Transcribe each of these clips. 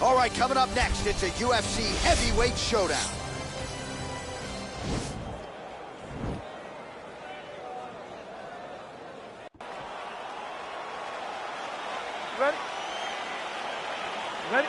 All right, coming up next, it's a UFC heavyweight showdown. Ready? Ready?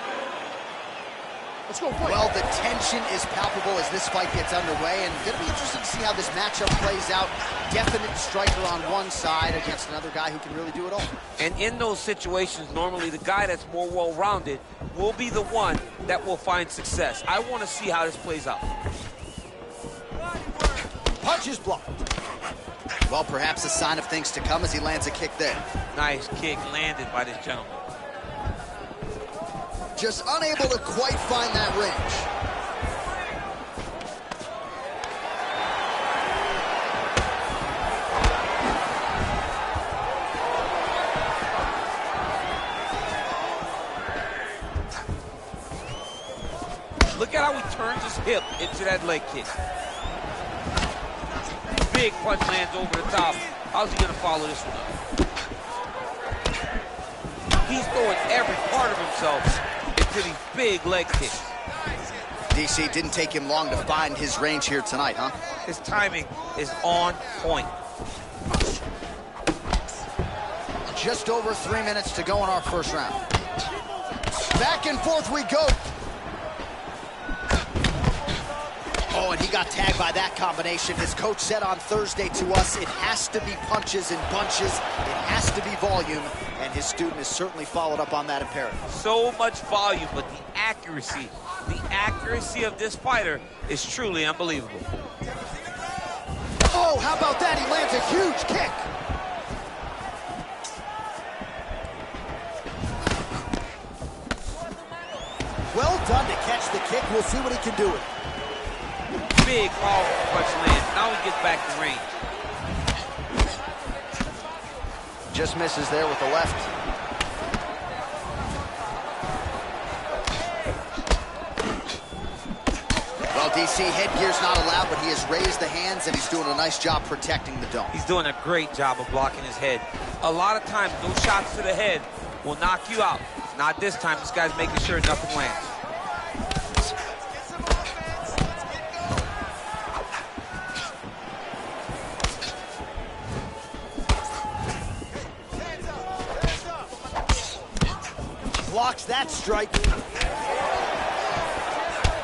Let's go. Play. Well, the tension is palpable as this fight gets underway, and going to be interesting to see how this matchup plays out. Definite striker on one side against another guy who can really do it all. And in those situations, normally the guy that's more well-rounded will be the one that will find success. I want to see how this plays out. Punch is blocked. Well, perhaps a sign of things to come as he lands a kick there. Nice kick landed by this gentleman. Just unable to quite find that range. Look at how he turns his hip into that leg kick. Big punch lands over the top. How's he gonna follow this one up? He's throwing every part of himself into these big leg kicks. DC, didn't take him long to find his range here tonight, huh? His timing is on point. Just over 3 minutes to go in our first round. Back and forth we go. Oh, and he got tagged by that combination. His coach said on Thursday to us, it has to be punches and bunches. It has to be volume, and his student has certainly followed up on that imperative. So much volume, but the accuracy of this fighter is truly unbelievable. Oh, how about that? He lands a huge kick. Well done to catch the kick. We'll see what he can do with it. Big, powerful punch lands. Now he gets back to range. Just misses there with the left. Well, DC, headgear's not allowed, but he has raised the hands, and he's doing a nice job protecting the dome. He's doing a great job of blocking his head. A lot of times, those shots to the head will knock you out. Not this time. This guy's making sure nothing lands. Blocks that strike.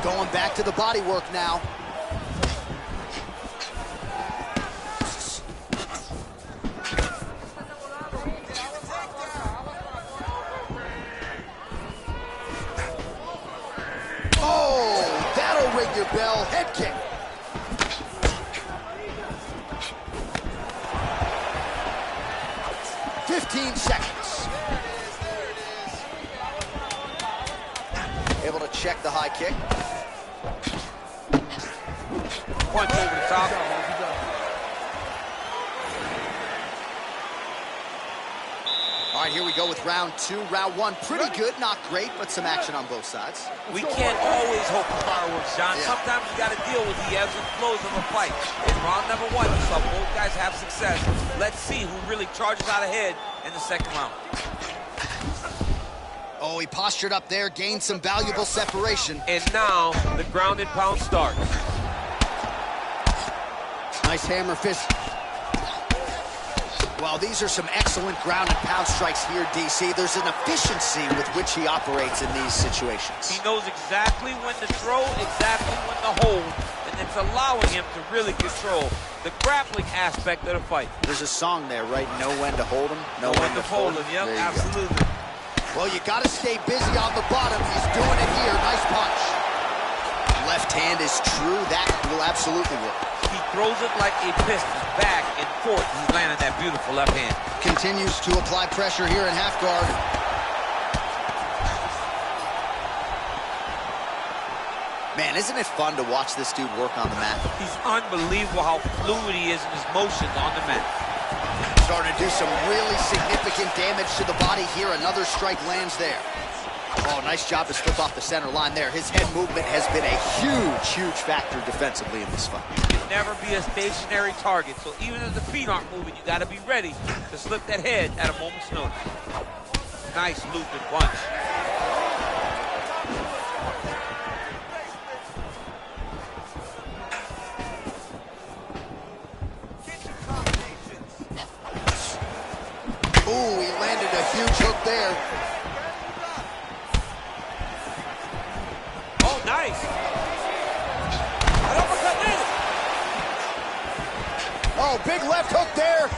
Going back to the body work now. Oh, that'll ring your bell. Head kick. "15 seconds. Able to check the high kick. Punch over the top. All right, here we go with round two. Round one, pretty good, not great, but some action on both sides. We can't always hope for fireworks, John. Yeah. Sometimes you got to deal with the ebbs and flows of a fight. In round number one, we saw both guys have success. Let's see who really charges out ahead in the second round. Oh, he postured up there, gained some valuable separation. And now the ground and pound starts. Nice hammer fist. Well, these are some excellent ground and pound strikes here, DC. There's an efficiency with which he operates in these situations. He knows exactly when to throw, exactly when to hold, and it's allowing him to really control the grappling aspect of the fight. There's a song there, right? Know when to hold him, know when to fold him. Yep, absolutely. Go. Well, you got to stay busy on the bottom. He's doing it here. Nice punch. Left hand is true. That will absolutely work. He throws it like a piston, back and forth. He's landing that beautiful left hand. Continues to apply pressure here in half guard. Man, isn't it fun to watch this dude work on the mat? He's unbelievable how fluid he is in his motions on the mat. Starting to do some really significant damage to the body here. Another strike lands there. Oh, nice job to slip off the center line there. His head movement has been a huge, huge factor defensively in this fight. You can never be a stationary target, so even if the feet aren't moving, you got to be ready to slip that head at a moment's notice. Nice looping punch. huge hook there. Oh, nice. An uppercut landed. Oh, big left hook there.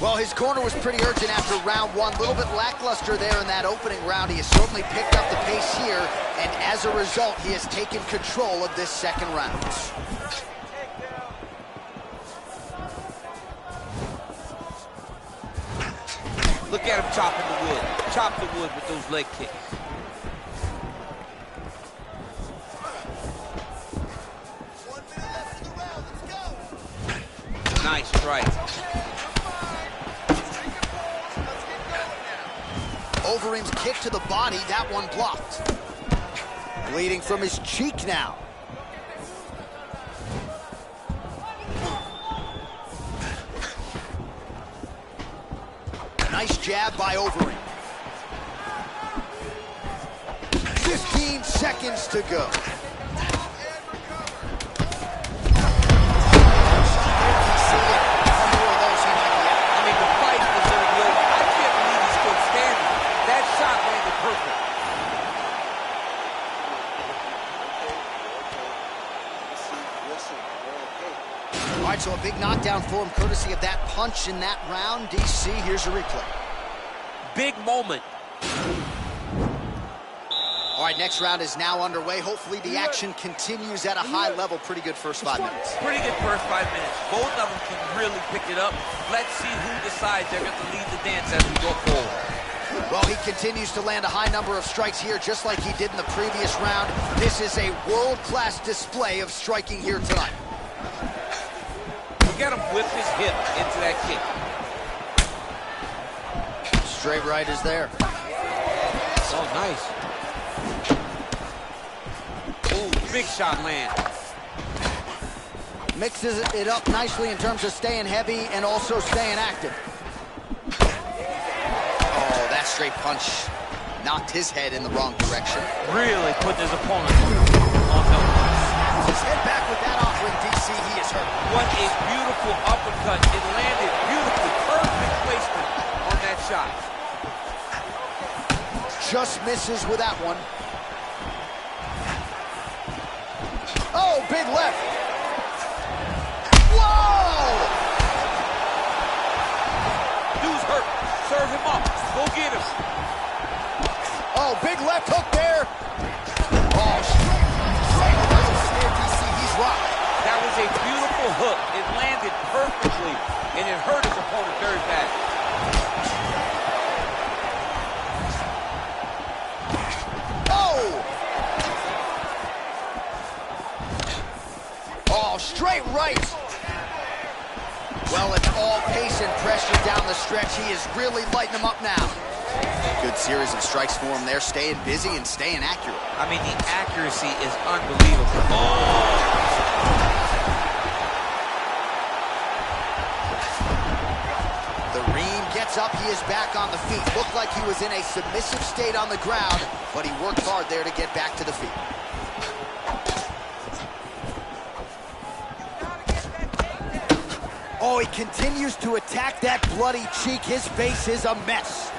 Well, his corner was pretty urgent after round one. A little bit lackluster there in that opening round. He has certainly picked up the pace here, and as a result, he has taken control of this second round. Look at him chopping the wood. Chop the wood with those leg kicks. Nice strike. Overeem's kick to the body, that one blocked. Bleeding from his cheek now. Nice jab by Overeem. 15 seconds to go. All right, so a big knockdown for him, courtesy of that punch in that round. DC, here's a replay. Big moment. All right, next round is now underway. Hopefully the action continues at a high level. Pretty good first 5 minutes. Pretty good first 5 minutes. Both of them can really pick it up. Let's see who decides they're going to lead the dance as we go forward. Well, he continues to land a high number of strikes here, just like he did in the previous round. This is a world-class display of striking here tonight. Look at him whip his hip into that kick. Straight right is there. Oh, nice. Ooh, big shot land. Mixes it up nicely in terms of staying heavy and also staying active. Oh, that straight punch knocked his head in the wrong direction. Really put his opponent on the His head back with that offering, DC. He is hurt. What a beautiful uppercut. It landed beautifully. Perfect placement on that shot. Just misses with that one. Oh, big left. Whoa! Dude's hurt. Serve him up. Go get him. Oh, big left hook there. Oh, straight snare, DC. He's rocked. That was a beautiful hook. It landed perfectly, and it hurt his opponent very bad. Oh, straight right. Well, it's all pace and pressure down the stretch. He is really lighting him up now. Good series of strikes for him there, staying busy and staying accurate. I mean, the accuracy is unbelievable. Oh! The Reem gets up, he is back on the feet. Looked like he was in a submissive state on the ground, but he worked hard there to get back to the feet. Oh, he continues to attack that bloody cheek. His face is a mess.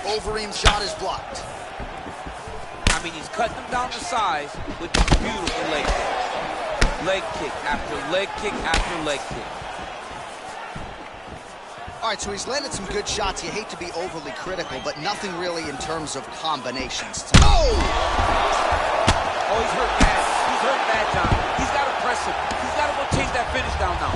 Overeem's shot is blocked. I mean, he's cutting him down to size with these beautiful leg kicks. Leg kick after leg kick after leg kick. All right, so he's landed some good shots. You hate to be overly critical, but nothing really in terms of combinations. Oh! Oh, he's hurt bad. He's hurt bad, John. He's got to press him. He's got to go chase that finish down now.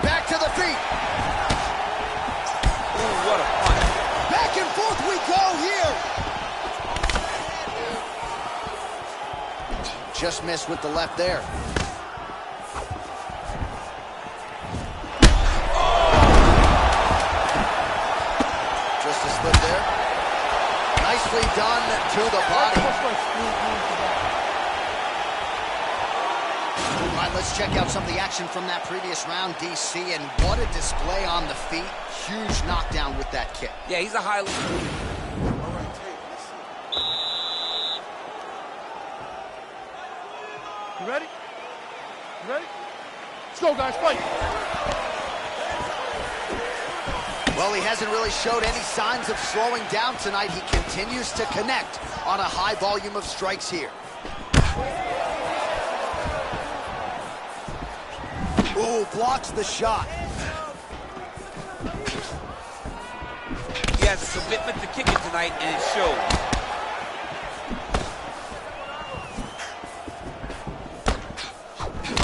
Back to the feet. Ooh, what a punch. Back and forth we go here. Just missed with the left there. Just a slip there. Nicely done to the body. All right, let's check out some of the action from that previous round, DC, and what a display on the feet. Huge knockdown with that kick. Yeah, he's a highly... You ready? You ready? Let's go, guys, fight. Well, he hasn't really showed any signs of slowing down tonight. He continues to connect on a high volume of strikes here. Ooh, blocks the shot. He has a commitment to kicking tonight, and it shows.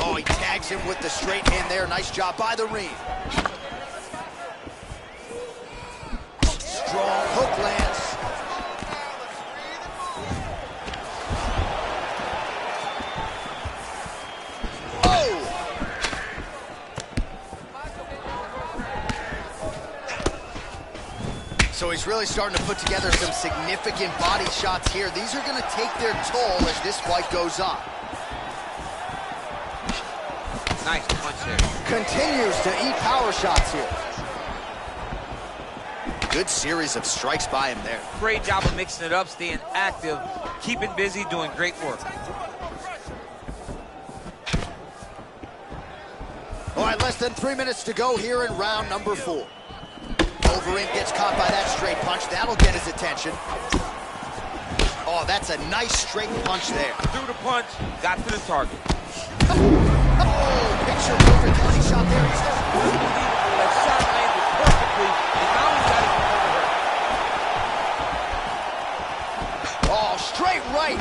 Oh, he tags him with the straight hand there. Nice job by the ring. Strong hook lands. Oh! So he's really starting to put together some significant body shots here. These are going to take their toll as this fight goes on. Nice punch there. Continues to eat power shots here. Good series of strikes by him there. Great job of mixing it up, staying active, keeping busy, doing great work. All right, less than 3 minutes to go here in round number 4. Overeem gets caught by that straight punch. That'll get his attention. Oh, that's a nice straight punch there. Threw the punch, got to the target. Oh, picture perfect body shot there. That shot landed perfectly, and now he's got it over. Oh, straight right.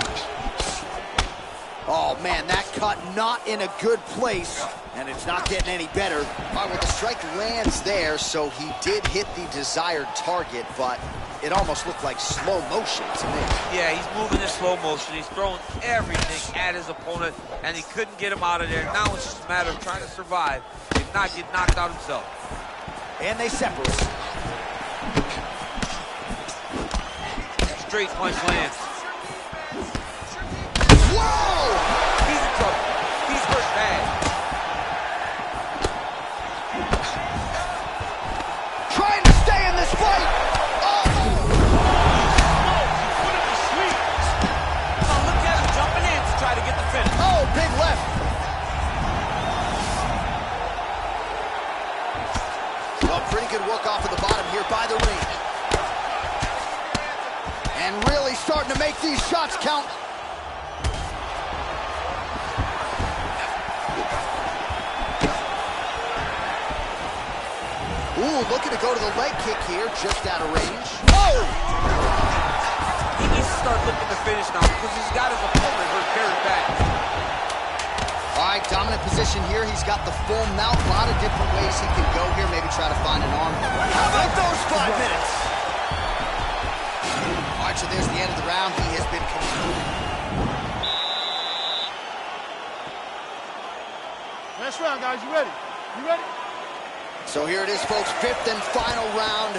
Oh, man, that cut not in a good place, and it's not getting any better. All right, well, the strike lands there, so he did hit the desired target, but it almost looked like slow motion to me. Yeah, he's moving in slow motion. He's throwing everything at his opponent, and he couldn't get him out of there. Now it's just a matter of trying to survive, if not get knocked out himself. And they separate. Straight punch lands. Whoa! He's in trouble. He's hurt bad. Trying to stay in this fight. Oh! Put him to sleep. Oh, look at him jumping in to try to get the finish. Oh, big left. Well, pretty good work off of the bottom here by the ring. And really starting to make these shots count. Ooh, looking to go to the leg kick here, just out of range. Oh! He needs to start looking to finish now because he's got his opponent hurt very bad. All right, dominant position here. He's got the full mount. A lot of different ways he can go here. Maybe try to find an arm. How about those 5 minutes? All right, so there's the end of the round. He has been concluded. Last round, guys. You ready? You ready? So here it is, folks. 5th and final round.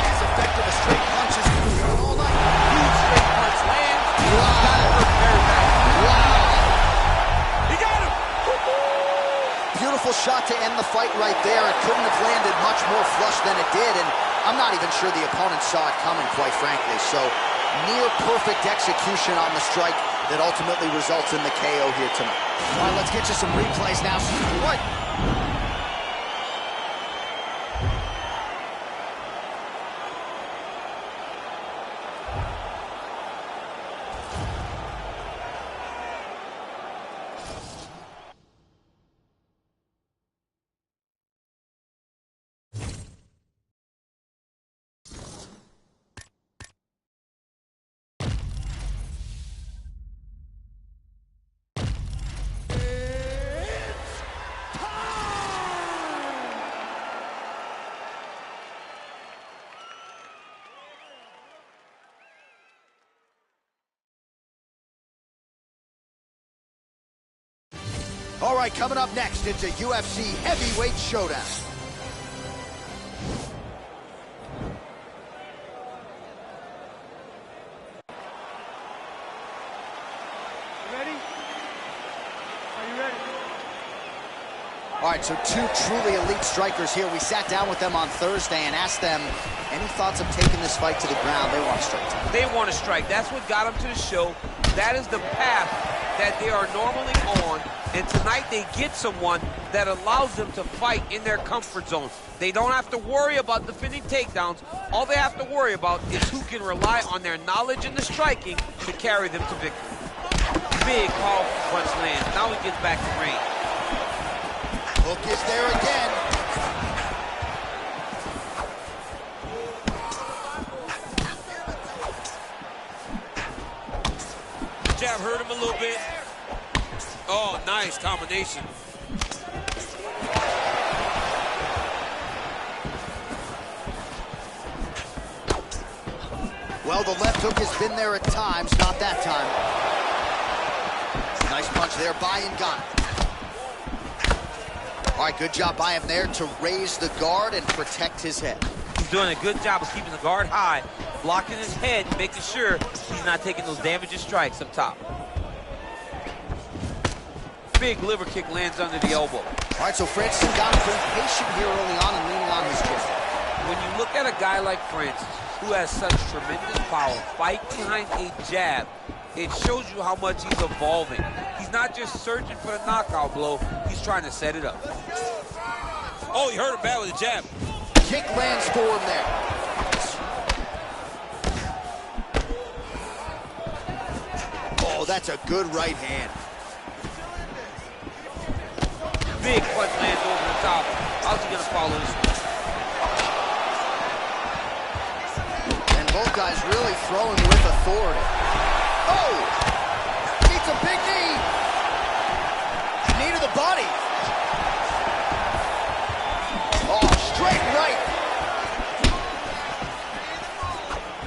As effective as straight punches all night. Huge straight punch lands. Wow. Got it hurt very bad. Wow. He got him. Beautiful shot to end the fight right there. It couldn't have landed much more flush than it did, and I'm not even sure the opponent saw it coming, quite frankly. So near perfect execution on the strike that ultimately results in the KO here tonight. All right, let's get you some replays now. What? All right, coming up next, it's a UFC heavyweight showdown. You ready? ready. All right, so two truly elite strikers here. We sat down with them on Thursday and asked them any thoughts of taking this fight to the ground. They want to strike tonight. They want to strike. That's what got them to the show. That is the path that they are normally on. And tonight they get someone that allows them to fight in their comfort zone. They don't have to worry about defending takedowns. All they have to worry about is who can rely on their knowledge in the striking to carry them to victory. Big, powerful punch lands. Now he gets back to range. Hook is there again. Jab hurt him a little bit. Oh, nice combination. Well, the left hook has been there at times, not that time. Nice punch there by Ngannou. All right, good job by him there to raise the guard and protect his head. He's doing a good job of keeping the guard high, blocking his head, and making sure he's not taking those damaging strikes up top. Big liver kick lands under the elbow. All right, so Francis Ngannou being patient here early on and leaning on his jab. When you look at a guy like Francis, who has such tremendous power, fight behind a jab, it shows you how much he's evolving. He's not just searching for the knockout blow, he's trying to set it up. Oh, he hurt him bad with a jab. Kick lands for him there. Oh, that's a good right hand. Big punch lands over the top. How's he gonna follow this one? And both guys really throwing with authority. Oh! Meets a big knee. Knee to the body. Oh, straight right.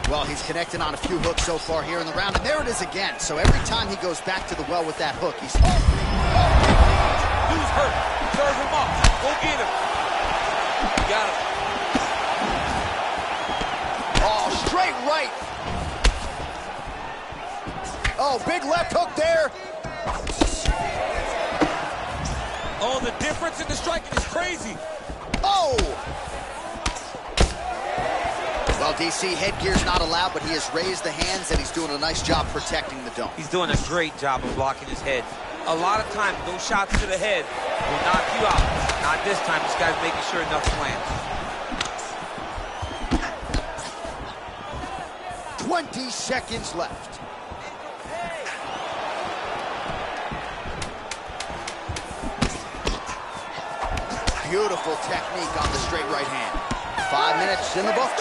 Well, he's connecting on a few hooks so far here in the round, and there it is again. So every time he goes back to the well with that hook, he's... Dude's hurt. Serve him up. Go get him. You got him. Oh, straight right. Oh, big left hook there. Oh, the difference in the striking is crazy. Oh! Well, DC, headgear's not allowed, but he has raised the hands, and he's doing a nice job protecting the dome. He's doing a great job of blocking his head. A lot of times, those shots to the head will knock you out. Not this time. This guy's making sure nothing lands. 20 seconds left. Beautiful technique on the straight right hand. 5 minutes in the books.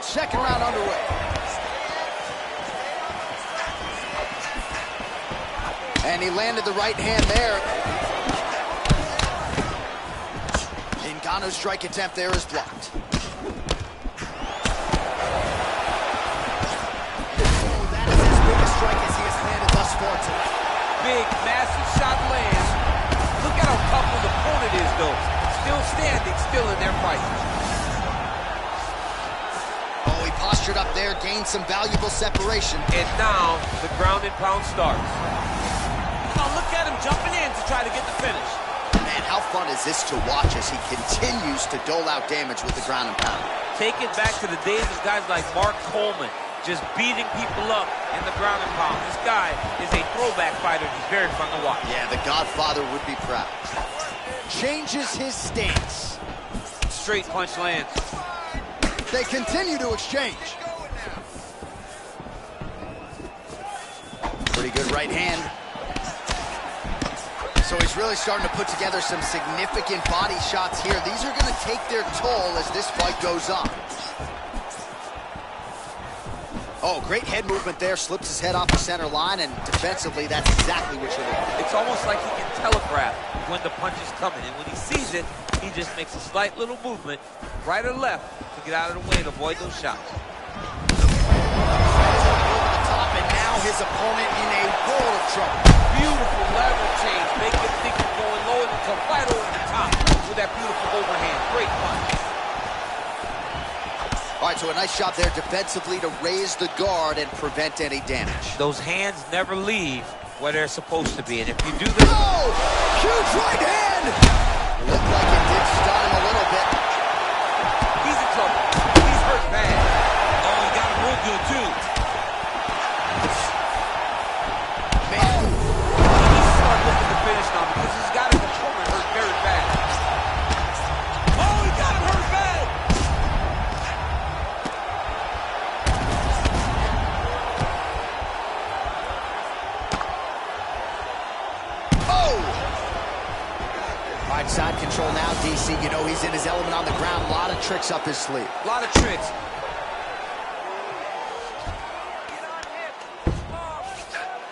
Second round underway. And he landed the right hand there. Ngannou's strike attempt there is blocked. Oh, that is his biggest strike as he has landed thus far tonight. Big, massive shot lands. Look at how tough his opponent is, though. Still standing, still in their fight. Postured up there, gained some valuable separation. And now, the ground and pound starts. Now look at him jumping in to try to get the finish. Man, how fun is this to watch as he continues to dole out damage with the ground and pound. Take it back to the days of guys like Mark Coleman, just beating people up in the ground and pound. This guy is a throwback fighter. He's very fun to watch. Yeah, the Godfather would be proud. Changes his stance. Straight punch lands. They continue to exchange. Pretty good right hand. So he's really starting to put together some significant body shots here. These are going to take their toll as this fight goes on. Oh, great head movement there. Slips his head off the center line, and defensively, that's exactly what you're looking for. It's almost like he can telegraph when the punch is coming. And when he sees it, he just makes a slight little movement, right or left, to get out of the way and avoid those shots. Over the top, and now his opponent in a world of trouble. Beautiful level change, make him think he's going low and come right over the top with that beautiful overhand. Great punch. right, so a nice job there defensively to raise the guard and prevent any damage. Those hands never leave where they're supposed to be, and if you do this... Oh! Huge right hand! Looked like it did stun him a little bit. He's in trouble. He's hurt bad. Oh, he got him real good, too. Man. He needs to start looking to finish now because he's got his opponent hurt very bad. Oh, he got him hurt bad! All right, side control now, DC. You know he's in his element on the ground. A lot of tricks up his sleeve. A lot of tricks.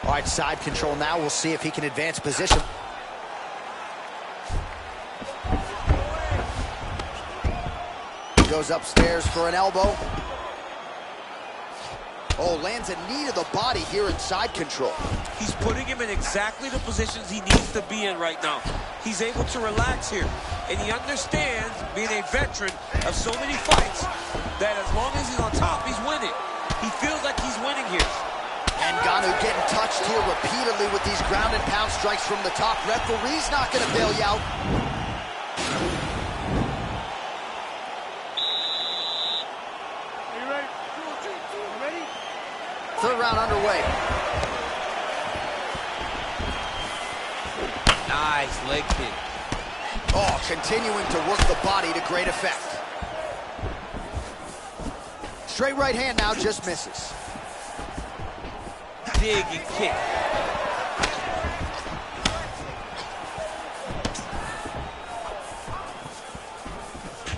All right, side control now. We'll see if he can advance position. Goes upstairs for an elbow. Oh, lands a knee to the body here in side control. He's putting him in exactly the positions he needs to be in right now. He's able to relax here. And he understands, being a veteran of so many fights, that as long as he's on top, he's winning. He feels like he's winning here. And Ngannou getting touched here repeatedly with these ground and pound strikes from the top. Referee's not going to bail you out. Are you ready? You ready? Third round underway. Nice leg kick. Oh, continuing to work the body to great effect. Straight right hand now, just misses. Dig and kick.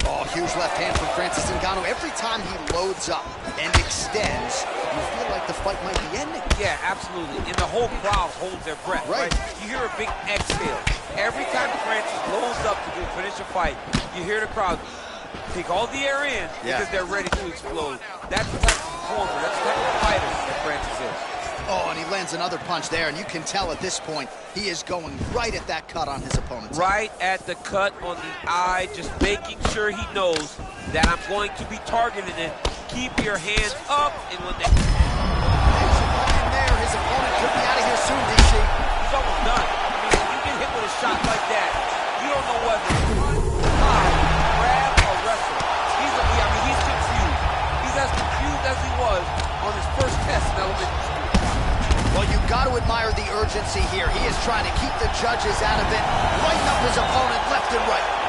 Oh, huge left hand from Francis Ngannou. Every time he loads up and extends, you feel like the fight might be ending. Yeah, absolutely. And the whole crowd holds their breath, right? You hear a big exhale. Every time Francis loads up to finish a fight, you hear the crowd take all the air in because they're ready to explode. That's the type of performer, that's the type of fighter that Francis is. Oh, and he lands another punch there, and you can tell at this point he is going right at that cut on his opponent's right at the cut on the eye, just making sure he knows that I'm going to be targeting it. Keep your hands up, and when they... there, his opponent could be out of here soon, DC. He's almost done. I mean, when you get hit with a shot like that, you don't know whether to grab or wrestle. He's confused. He's as confused as he was on his first test in elementary school. Well, you've got to admire the urgency here. He is trying to keep the judges out of it, lighten up his opponent left and right.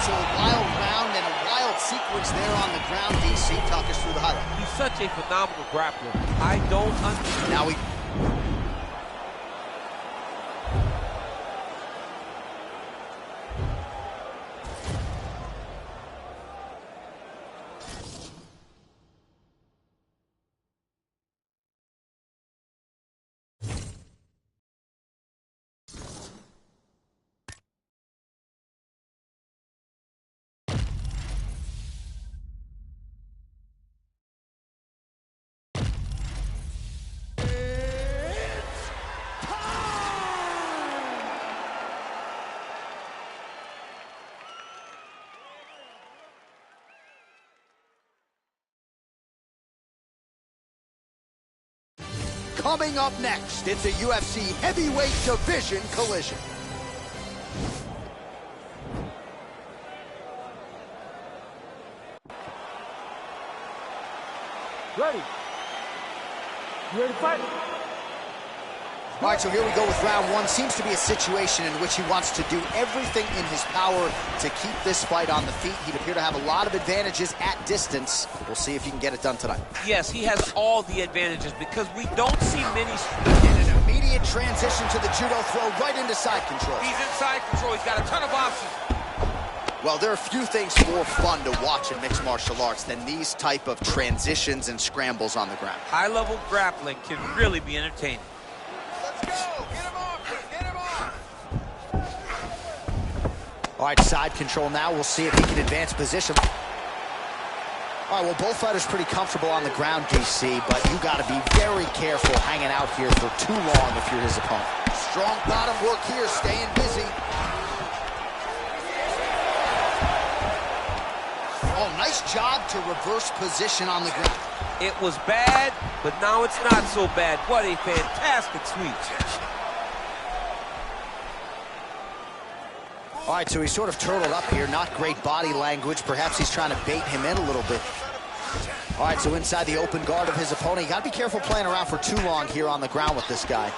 So a wild round and a wild sequence there on the ground. DC, talk us through the highlight. He's such a phenomenal grappler. I don't understand. Now we... Coming up next, it's a UFC heavyweight division collision. Ready? You ready to fight? All right, so here we go with round one. Seems to be a situation in which he wants to do everything in his power to keep this fight on the feet. He'd appear to have a lot of advantages at distance. We'll see if he can get it done tonight. Yes, he has all the advantages because we don't see many. And an immediate transition to the judo throw right into side control. He's in side control. He's got a ton of options. Well, there are few things more fun to watch in mixed martial arts than these type of transitions and scrambles on the ground. High-level grappling can really be entertaining. Let's go. Get him off. Get him off. All right, side control now. We'll see if he can advance position. All right, well, both fighters pretty comfortable on the ground, DC, but you got to be very careful hanging out here for too long if you're his opponent. Strong bottom work here, staying busy. Oh, nice job to reverse position on the ground. It was bad, but now it's not so bad. What a fantastic sweep. All right, so he's sort of turtled up here. Not great body language. Perhaps he's trying to bait him in a little bit. All right, so inside the open guard of his opponent. You got to be careful playing around for too long here on the ground with this guy.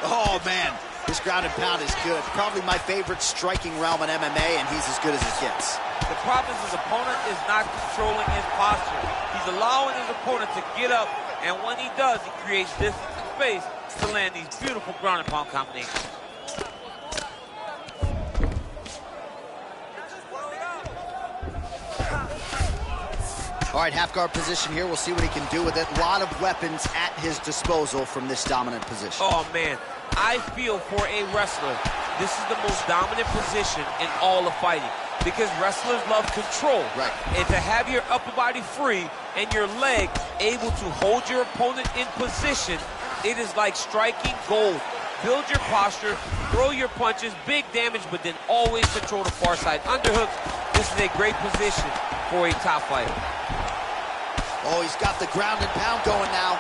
Oh, man. This ground and pound is good. Probably my favorite striking realm in MMA, and he's as good as it gets. The problem is his opponent is not controlling his posture. He's allowing his opponent to get up, and when he does, he creates distance and space to land these beautiful ground and pound combinations. All right, half guard position here. We'll see what he can do with it. A lot of weapons at his disposal from this dominant position. Oh, man. I feel for a wrestler, this is the most dominant position in all of fighting because wrestlers love control. Right. And to have your upper body free and your leg able to hold your opponent in position, it is like striking gold. Build your posture, throw your punches, big damage, but then always control the far side. Underhooks, this is a great position for a top fighter. Oh, he's got the ground and pound going now.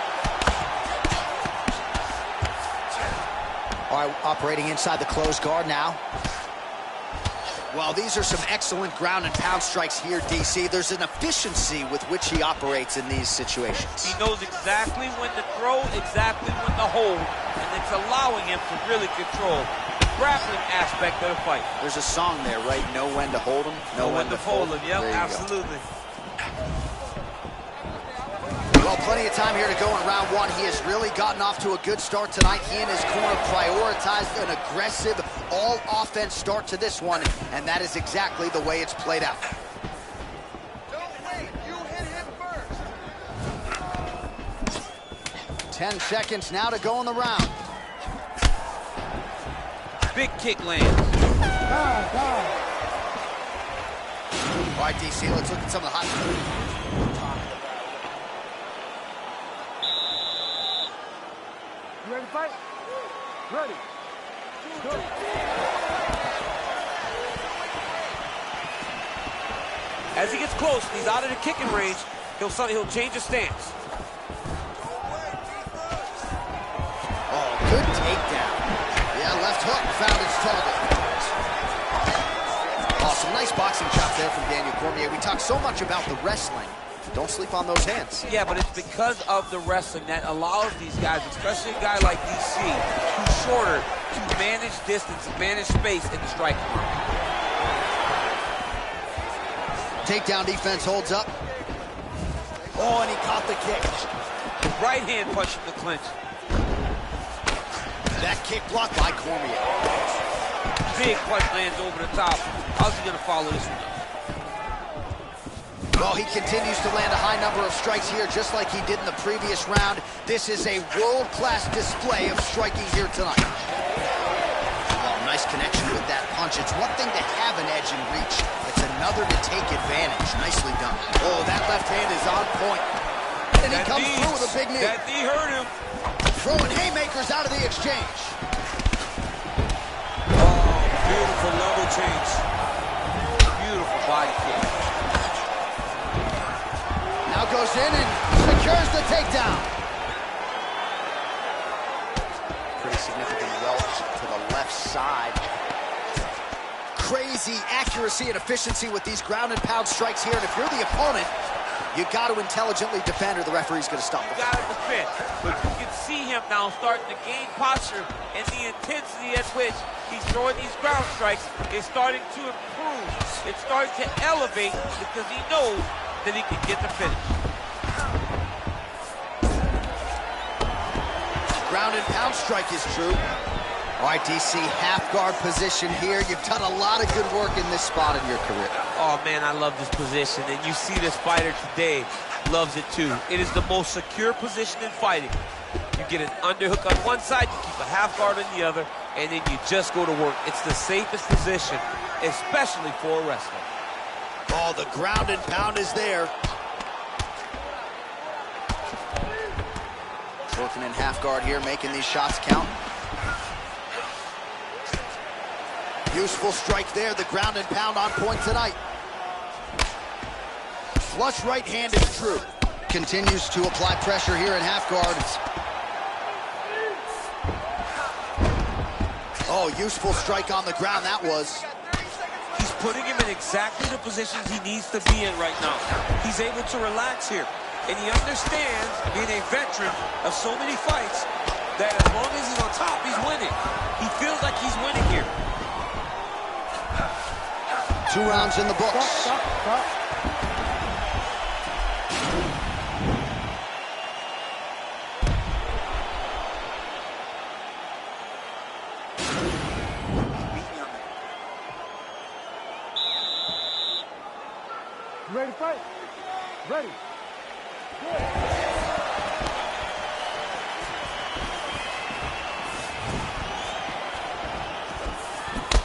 All right, operating inside the closed guard now. Well, these are some excellent ground and pound strikes here, DC. There's an efficiency with which he operates in these situations. He knows exactly when to throw, exactly when to hold, and it's allowing him to really control the grappling aspect of the fight. There's a song there, right? Know when to hold him, know when to fold him. Yep, There you absolutely. go. Well, plenty of time here to go in round one. He has really gotten off to a good start tonight. He and his corner prioritized an aggressive, all-offense start to this one, and that is exactly the way it's played out. Don't wait. You hit him first. 10 seconds now to go in the round. Big kick lands. All right, DC, let's look at some of the hot... You ready to fight? Ready. Go. As he gets close, he's out of the kicking range, he'll change his stance. Oh, good takedown. Yeah, left hook found its target. Oh, some nice boxing chop there from Daniel Cormier. We talk so much about the wrestling. Don't sleep on those hands. Yeah, but it's because of the wrestling that allows these guys, especially a guy like DC, who's shorter, to manage distance, manage space in the striking round. Takedown defense holds up. Oh, and he caught the kick. Right hand pushing the clinch. That kick blocked by Cormier. Big punch lands over the top. How's he going to follow this one up? Well, he continues to land a high number of strikes here, just like he did in the previous round. This is a world-class display of striking here tonight. Oh, nice connection with that punch. It's one thing to have an edge and reach. It's another to take advantage. Nicely done. Oh, that left hand is on point. And he comes through with a big knee. That knee hurt him. Throwing haymakers out of the exchange. Oh, beautiful level change. Beautiful body kick. Now goes in and secures the takedown. Pretty significant welt to the left side. Crazy accuracy and efficiency with these ground and pound strikes here. And if you're the opponent, You got to intelligently defend or the referee's going to stop. You got to defend. But you can see him now starting to gain posture, and the intensity at which he's throwing these ground strikes is starting to improve. It's starting to elevate because he knows that he can get the finish. Ground and pound strike is true. All right, DC, half guard position here. You've done a lot of good work in this spot in your career. Oh, man, I love this position. And you see this fighter today loves it, too. It is the most secure position in fighting. You get an underhook on one side, you keep a half guard on the other, and then you just go to work. It's the safest position, especially for a wrestler. Oh, the ground and pound is there. Working in half guard here, making these shots count. Useful strike there, the ground and pound on point tonight. Flush right hand is true. Continues to apply pressure here in half guard. Oh, useful strike on the ground, that was. He's putting him in exactly the positions he needs to be in right now. He's able to relax here. And he understands, being a veteran of so many fights, that as long as he's on top, he's winning. He feels like he's winning here. 2 rounds in the books. Stop. You ready to fight? Ready.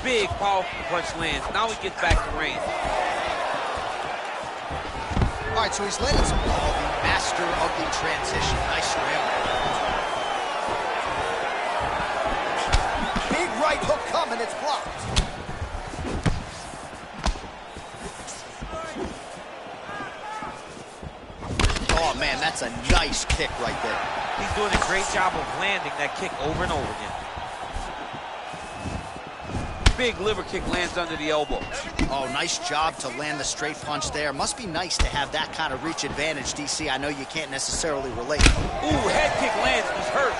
Big, powerful punch lands. Now he gets back to range. All right, so he's landed some. Oh, the master of the transition. Nice for him. Big right hook coming, it's blocked. Oh, man, that's a nice kick right there. He's doing a great job of landing that kick over and over again. Big liver kick lands under the elbow. Oh, nice job to land the straight punch there. Must be nice to have that kind of reach advantage, DC. I know you can't necessarily relate. Ooh, head kick lands, he's hurt.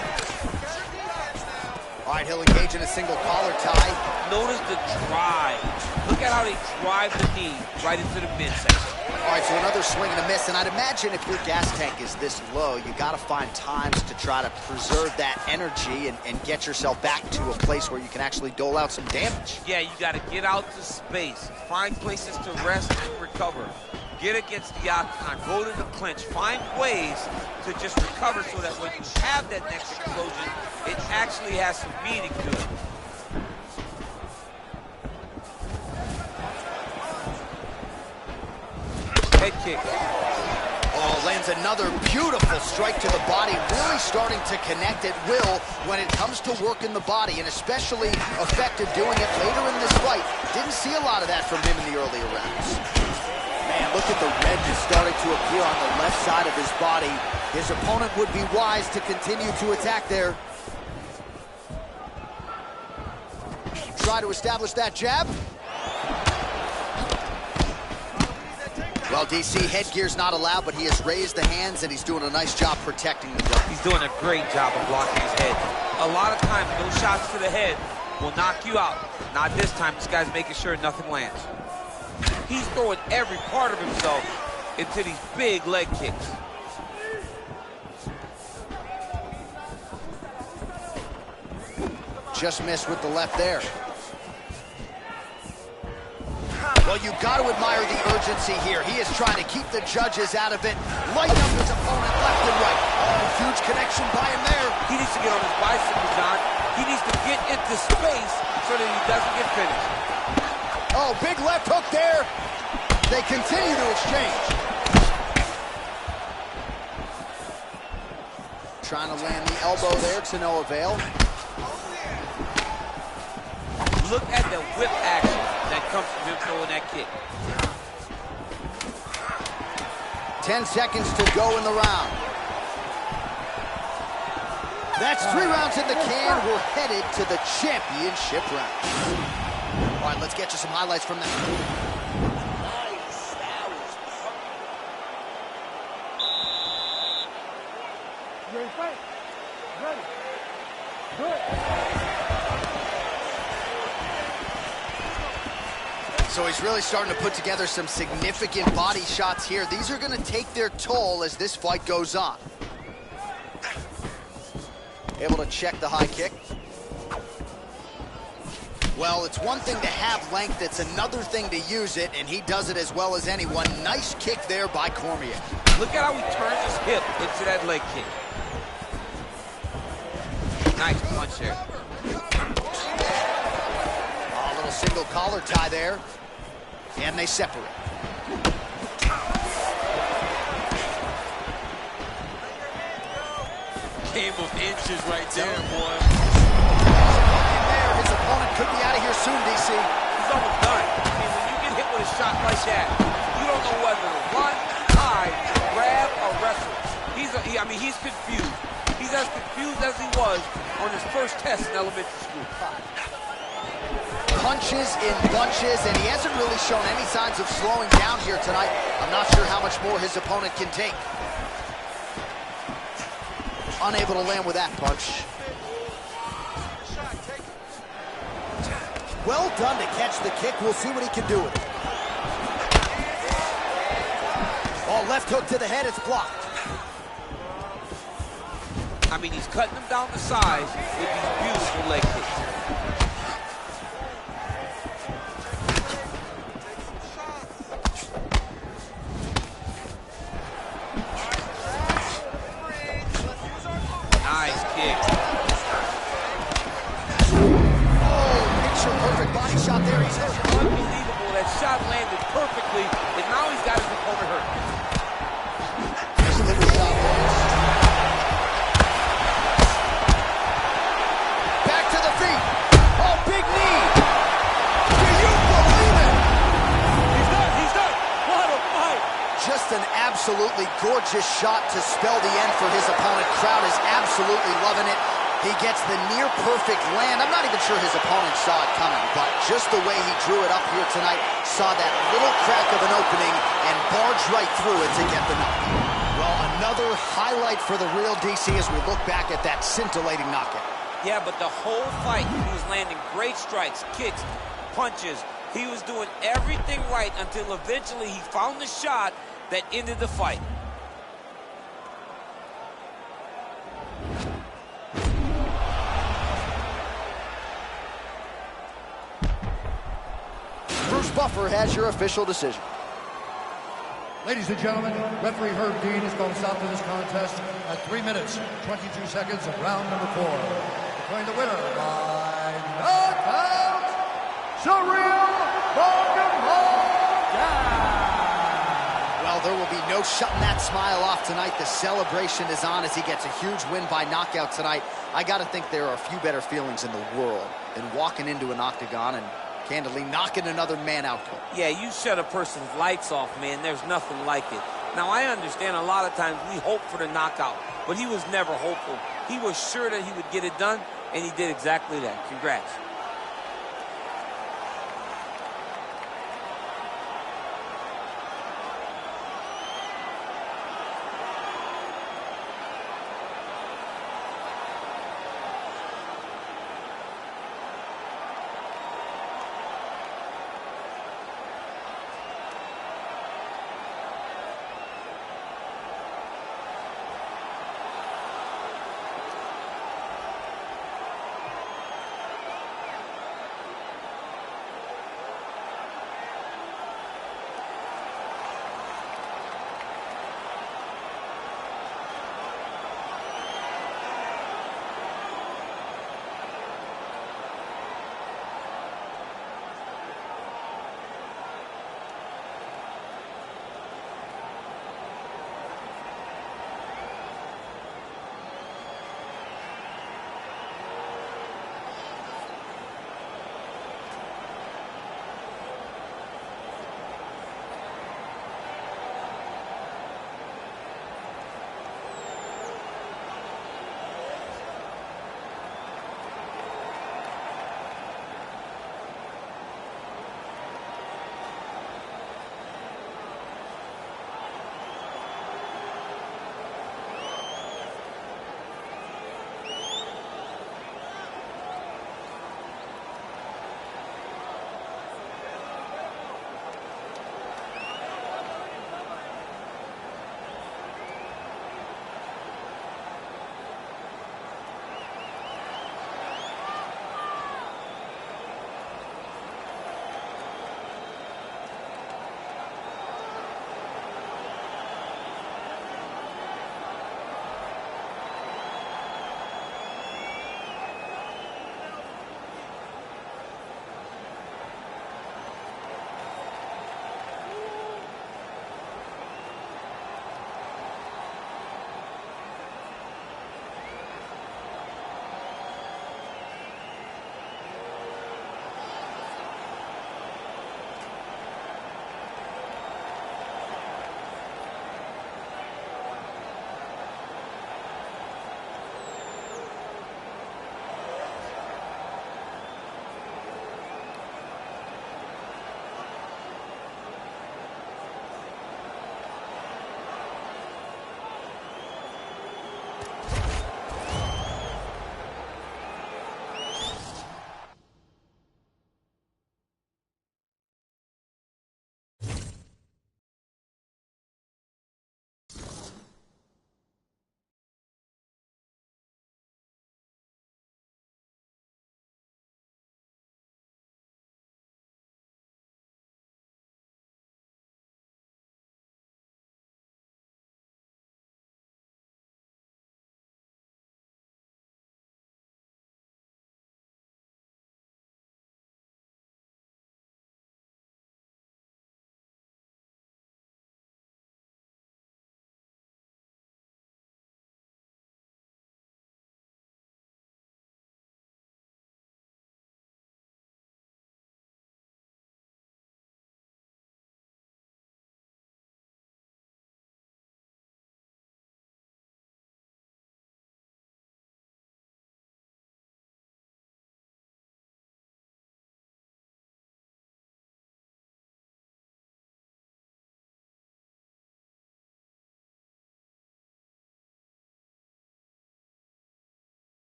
All right, he'll engage in a single collar tie. Notice the drive. Look at how they drive the knee right into the midsection. All right, so another swing and a miss, and I'd imagine if your gas tank is this low, you got to find times to try to preserve that energy and get yourself back to a place where you can actually dole out some damage. Yeah, you got to get out to space, find places to rest and recover. Get against the octagon, go to the clinch, find ways to just recover so that when you have that next explosion, it actually has some meaning to it. Head kick. Oh, lands another beautiful strike to the body, really starting to connect at will when it comes to working the body, and especially effective doing it later in this fight. Didn't see a lot of that from him in the earlier rounds. Man, look at the redness starting to appear on the left side of his body. His opponent would be wise to continue to attack there. Try to establish that jab. Well, DC, headgear's not allowed, but he has raised the hands, and he's doing a nice job protecting the jump. He's doing a great job of blocking his head. A lot of times, those shots to the head will knock you out. Not this time. This guy's making sure nothing lands. He's throwing every part of himself into these big leg kicks. Just missed with the left there. Well, you've got to admire the urgency here. He is trying to keep the judges out of it, light up his opponent left and right. Oh, huge connection by him there. He needs to get on his bicycle, John. He needs to get into space so that he doesn't get finished. Oh, big left hook there. They continue to exchange. Trying to land the elbow there to no avail. Look at the whip action that comes from him throwing that kick. 10 seconds to go in the round. That's 3 rounds in the can. We're headed to the championship round. All right, let's get you some highlights from that. Fight. Ready. Good. So he's really starting to put together some significant body shots here. These are going to take their toll as this fight goes on. Able to check the high kick. Well, it's one thing to have length, it's another thing to use it, and he does it as well as anyone. Nice kick there by Cormier. Look at how he turns his hip into that leg kick. Nice punch there. A little single collar tie there, and they separate. Game of inches right there, boy. His opponent could be out of here soon, DC. He's almost done. I mean, when you get hit with a shot like that, you don't know whether to run, hide, grab, or wrestle. He's confused. He's as confused as he was on his first test in elementary school. Punches in bunches, and he hasn't really shown any signs of slowing down here tonight. I'm not sure how much more his opponent can take. Unable to land with that punch. Well done to catch the kick. We'll see what he can do with it. Oh, left hook to the head. It's blocked. I mean, he's cutting him down to size with these beautiful leg kicks. Nice kick. Oh, picture-perfect body shot there. He's hurt. Unbelievable. That shot landed perfectly, and now he's got his opponent hurt. Here's a little shot, boys. Back to the feet. Oh, big knee. Do you believe it? He's done. He's done. What a fight. Just an absolutely gorgeous shot to spell the end for his opponent. Crowd is absolutely loving it. He gets the near-perfect land. I'm not even sure his opponent saw it coming, but just the way he drew it up here tonight, saw that little crack of an opening and barged right through it to get the knockout. Well, another highlight for the real DC as we look back at that scintillating knockout. Yeah, but the whole fight, he was landing great strikes, kicks, punches. He was doing everything right until eventually he found the shot that ended the fight. Bruce Buffer has your official decision. Ladies and gentlemen, referee Herb Dean has called a stop to this contest at 3 minutes, 22 seconds of round number 4. Declaring the winner by knockout, Surreal Well, there will be no shutting that smile off tonight. The celebration is on as he gets a huge win by knockout tonight. I got to think there are a few better feelings in the world than walking into an octagon and candidly knocking another man out cold. Yeah, you shut a person's lights off, man. There's nothing like it. Now, I understand a lot of times we hope for the knockout, but he was never hopeful. He was sure that he would get it done, and he did exactly that. Congrats.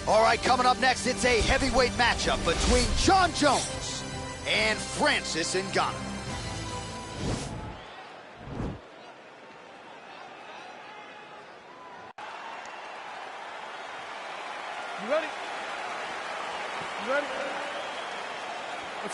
All right, coming up next, it's a heavyweight matchup between Jon Jones and Francis Ngannou. You ready? You ready?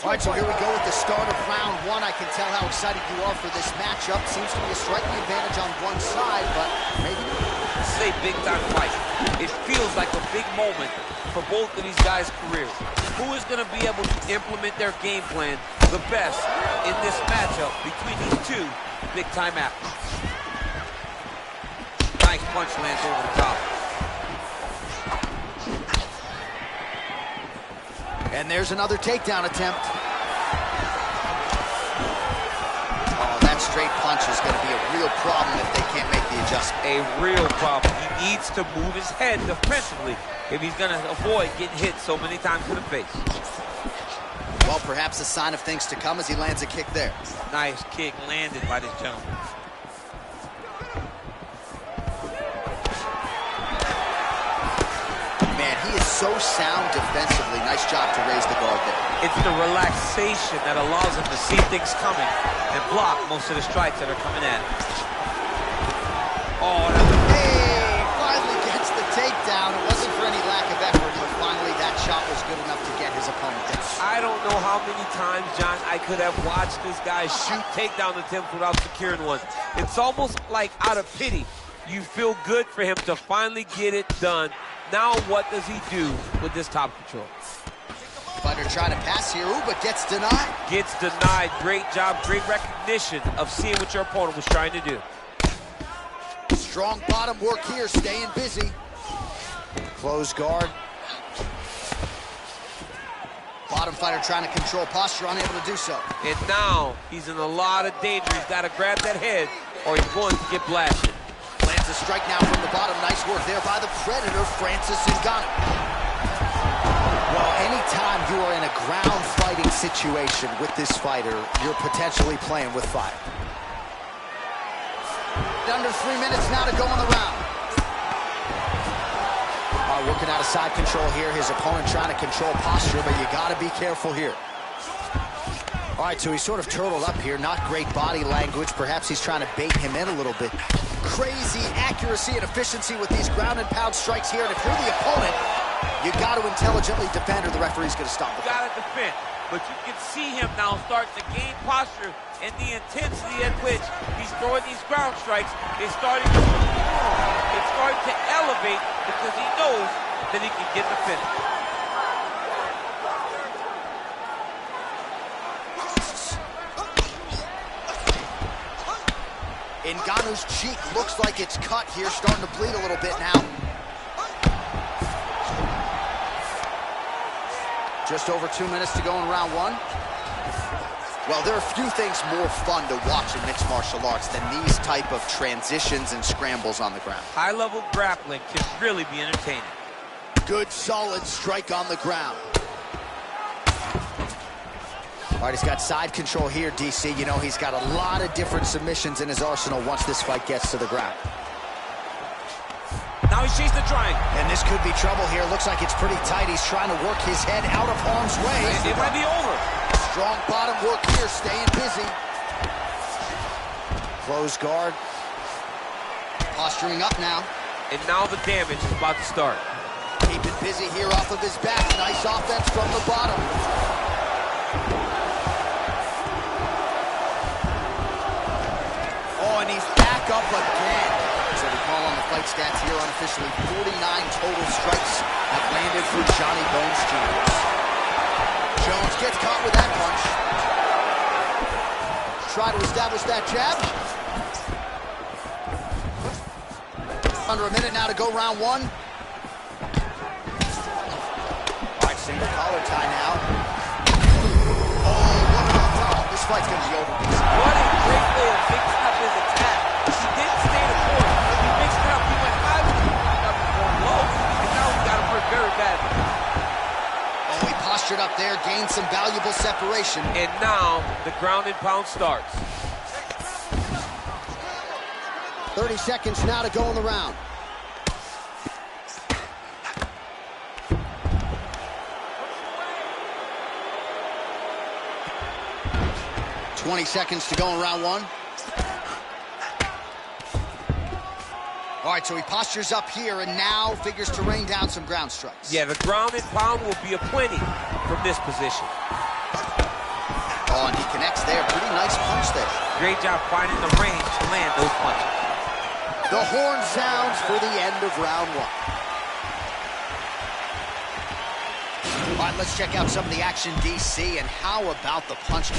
All right, so here we go with the start of round one. I can tell how excited you are for this matchup. Seems to be a striking advantage on one side, but maybe not. This is a big-time fight. It feels like a big moment for both of these guys' careers. Who is going to be able to implement their game plan the best in this matchup between these two big-time athletes? Nice punch lands over the top. And there's another takedown attempt. Oh, that straight punch is going to be a real problem if they can't make the adjustment. A real problem. He needs to move his head defensively if he's going to avoid getting hit so many times in the face. Well, perhaps a sign of things to come as he lands a kick there. Nice kick landed by this gentleman. Man, he is so sound defensively. Nice job to raise the guard there. It's the relaxation that allows him to see things coming and block most of the strikes that are coming at him. Oh, hey, finally gets the takedown. It wasn't for any lack of effort, but finally that shot was good enough to get his opponent down. I don't know how many times, John, I could have watched this guy shoot takedown attempts without securing one. It's almost like out of pity. You feel good for him to finally get it done. Now what does he do with this top control? Fighter trying to pass here, ooh, but gets denied. Gets denied. Great job, great recognition of seeing what your opponent was trying to do. Strong bottom work here, staying busy. Closed guard. Bottom fighter trying to control posture, unable to do so. And now he's in a lot of danger. He's got to grab that head or he's going to get blasted. Lands a strike now from the bottom. Nice work there by the Predator, Francis Ngannou. Well, anytime you are in a ground fighting situation with this fighter, you're potentially playing with fire. Under 3 minutes now to go in the round. Working out of side control here. His opponent trying to control posture, but you got to be careful here. All right, so he's sort of turtled up here. Not great body language. Perhaps he's trying to bait him in a little bit. Crazy accuracy and efficiency with these ground and pound strikes here. And if you're the opponent, you got to intelligently defend or the referee's going to stop the fight. You got to defend, but you can see him now starting to gain posture and the intensity at which he's throwing these ground strikes is starting to it's starting to elevate because he knows that he can get the finish. Ngannou's cheek looks like it's cut here, starting to bleed a little bit now. Just over 2 minutes to go in round one. Well, there are few things more fun to watch in mixed martial arts than these type of transitions and scrambles on the ground. High-level grappling can really be entertaining. Good, solid strike on the ground. All right, he's got side control here, DC. You know, he's got a lot of different submissions in his arsenal once this fight gets to the ground. Now he's chasing the triangle. And this could be trouble here. Looks like it's pretty tight. He's trying to work his head out of harm's way. It might be over. Strong bottom work here, staying busy. Closed guard. Posturing up now. And now the damage is about to start. Keeping busy here off of his back. Nice offense from the bottom. Oh, and he's back up again. So we call on the fight stats here unofficially. 49 total strikes have landed for Johnny Bones Jr. Jones gets caught with that punch. Try to establish that jab. Under a minute now to go round one. All right, single collar tie now. Oh, what a foul. This fight's going to be over. What a great way of mixing up his attack. He didn't stay the course. He mixed it up. He went high, going low, and now he got him hurt very badly. Oh, he postured up there, gained some valuable separation. And now the ground and pound starts. 30 seconds now to go in the round. 20 seconds to go in round one. All right, so he postures up here and now figures to rain down some ground strikes. Yeah, the ground and pound will be aplenty from this position. Oh, and he connects there. Pretty nice punch there. Great job finding the range to land those punches. The horn sounds for the end of round one. All right, let's check out some of the action, DC, and how about the punching?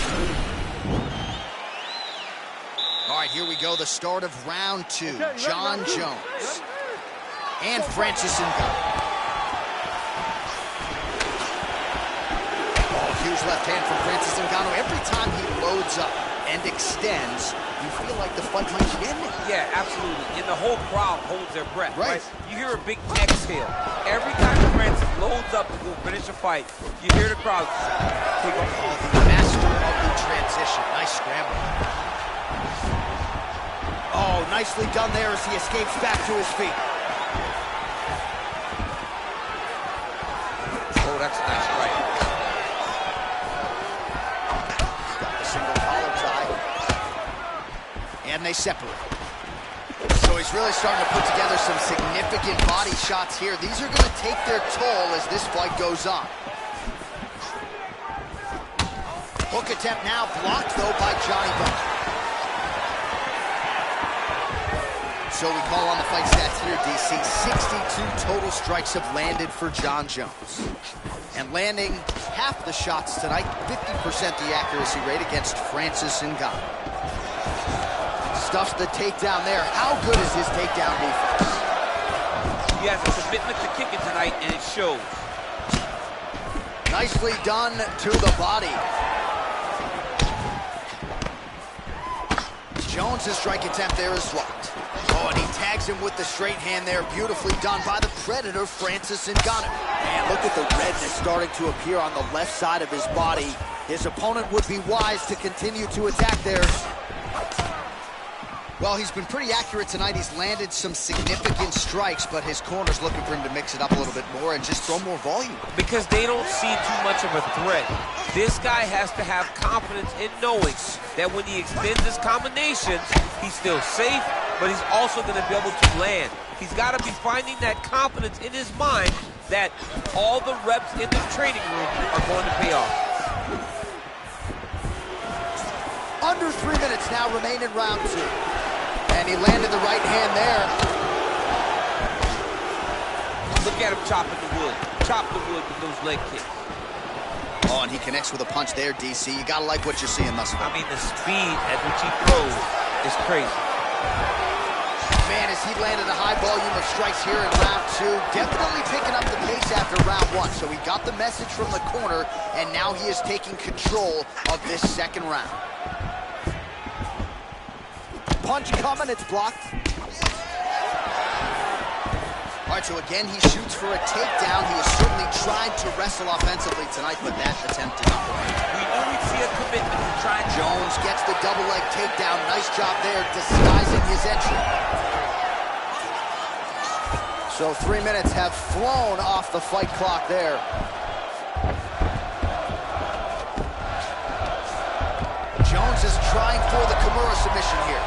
All right, here we go, the start of round two. Jon Jones and Francis Ngannou. Oh, huge left hand from Francis Ngannou. Every time he loads up and extends, you feel like the fight might be ending. Yeah, absolutely. And the whole crowd holds their breath, right? You hear a big exhale. Every time Francis loads up to go finish a fight, you hear the crowd take off. Oh, the master of the transition. Nice scramble. Oh, nicely done there as he escapes back to his feet. Oh, that's a nice strike. Got the single collar tie. And they separate. So he's really starting to put together some significant body shots here. These are going to take their toll as this fight goes on. Hook attempt now blocked, though, by Johnny Buck. So we call on the fight stats here, DC. 62 total strikes have landed for Jon Jones. And landing half the shots tonight, 50% the accuracy rate against Francis Ngannou. Stuffs the takedown there. How good is his takedown defense? He has a commitment to kicking tonight, and it shows. Nicely done to the body. Jones' strike attempt there is blocked. Oh, and he tags him with the straight hand there. Beautifully done by the Predator, Francis Ngannou. And look at the redness starting to appear on the left side of his body. His opponent would be wise to continue to attack there. Well, he's been pretty accurate tonight. He's landed some significant strikes, but his corner's looking for him to mix it up a little bit more and just throw more volume. Because they don't see too much of a threat. This guy has to have confidence in knowing that when he extends his combinations, he's still safe, but he's also going to be able to land. He's got to be finding that confidence in his mind that all the reps in the training room are going to pay off. Under 3 minutes now remain in round two. And he landed the right hand there. Look at him chopping the wood. Chop the wood with those leg kicks. Oh, and he connects with a punch there, DC. You gotta like what you're seeing thus far. I mean, the speed at which he throws is crazy. Man, as he landed a high volume of strikes here in round two, definitely picking up the pace after round one. So he got the message from the corner, and now he is taking control of this second round. Punch coming, it's blocked. All right, so again, he shoots for a takedown. He has certainly tried to wrestle offensively tonight, but that attempt did not work. We knew we'd see a commitment to trying. Jones gets the double leg takedown. Nice job there, disguising his entry. So 3 minutes have flown off the fight clock there. Jones is trying for the Kimura submission here.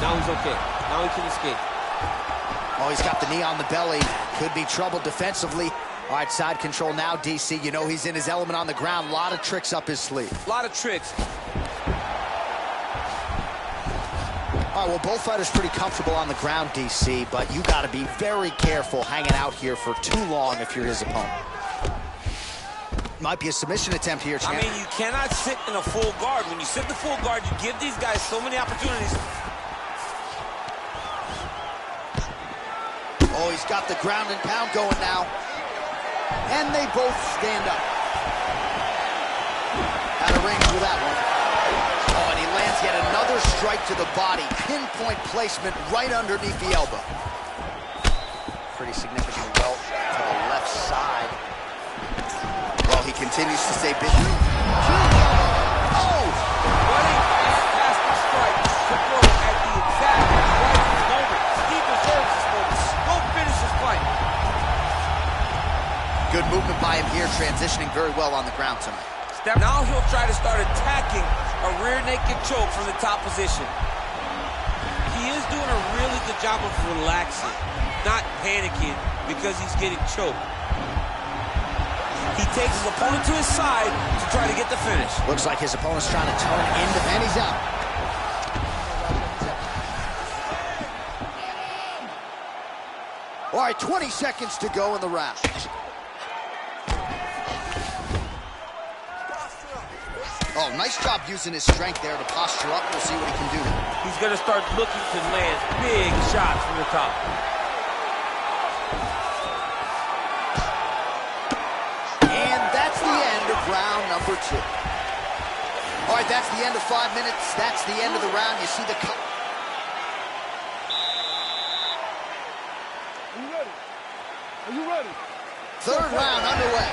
Now he's okay. Now he can escape. Oh, he's got the knee on the belly. Could be trouble defensively. All right, side control now, DC. You know he's in his element on the ground. A lot of tricks up his sleeve. A lot of tricks. All right, well, both fighters pretty comfortable on the ground, DC, but you got to be very careful hanging out here for too long if you're his opponent. Might be a submission attempt here, champ. I mean, you cannot sit in a full guard. When you sit in the full guard, you give these guys so many opportunities. Oh, he's got the ground and pound going now. And they both stand up. Out of range with that one. Oh, and he lands yet another strike to the body. Pinpoint placement right underneath the elbow. Pretty significant welt to the left side. Well, he continues to stay busy. Oh! What a fantastic strike to throw at the exact right moment. He deserves this moment. Go finish this fight. Good movement by him here, transitioning very well on the ground tonight. step. Now he'll try to start attacking a rear naked choke from the top position. He is doing a really good job of relaxing, not panicking because he's getting choked. He takes his opponent to his side to try to get the finish. Looks like his opponent's trying to turn into, and he's out. All right, 20 seconds to go in the round. Oh, nice job using his strength there to posture up. We'll see what he can do now. He's going to start looking to land big shots from the top. And that's the end of round number 2. All right, that's the end of 5 minutes. That's the end of the round. You see the cut. Are you ready? Are you ready? Third round underway.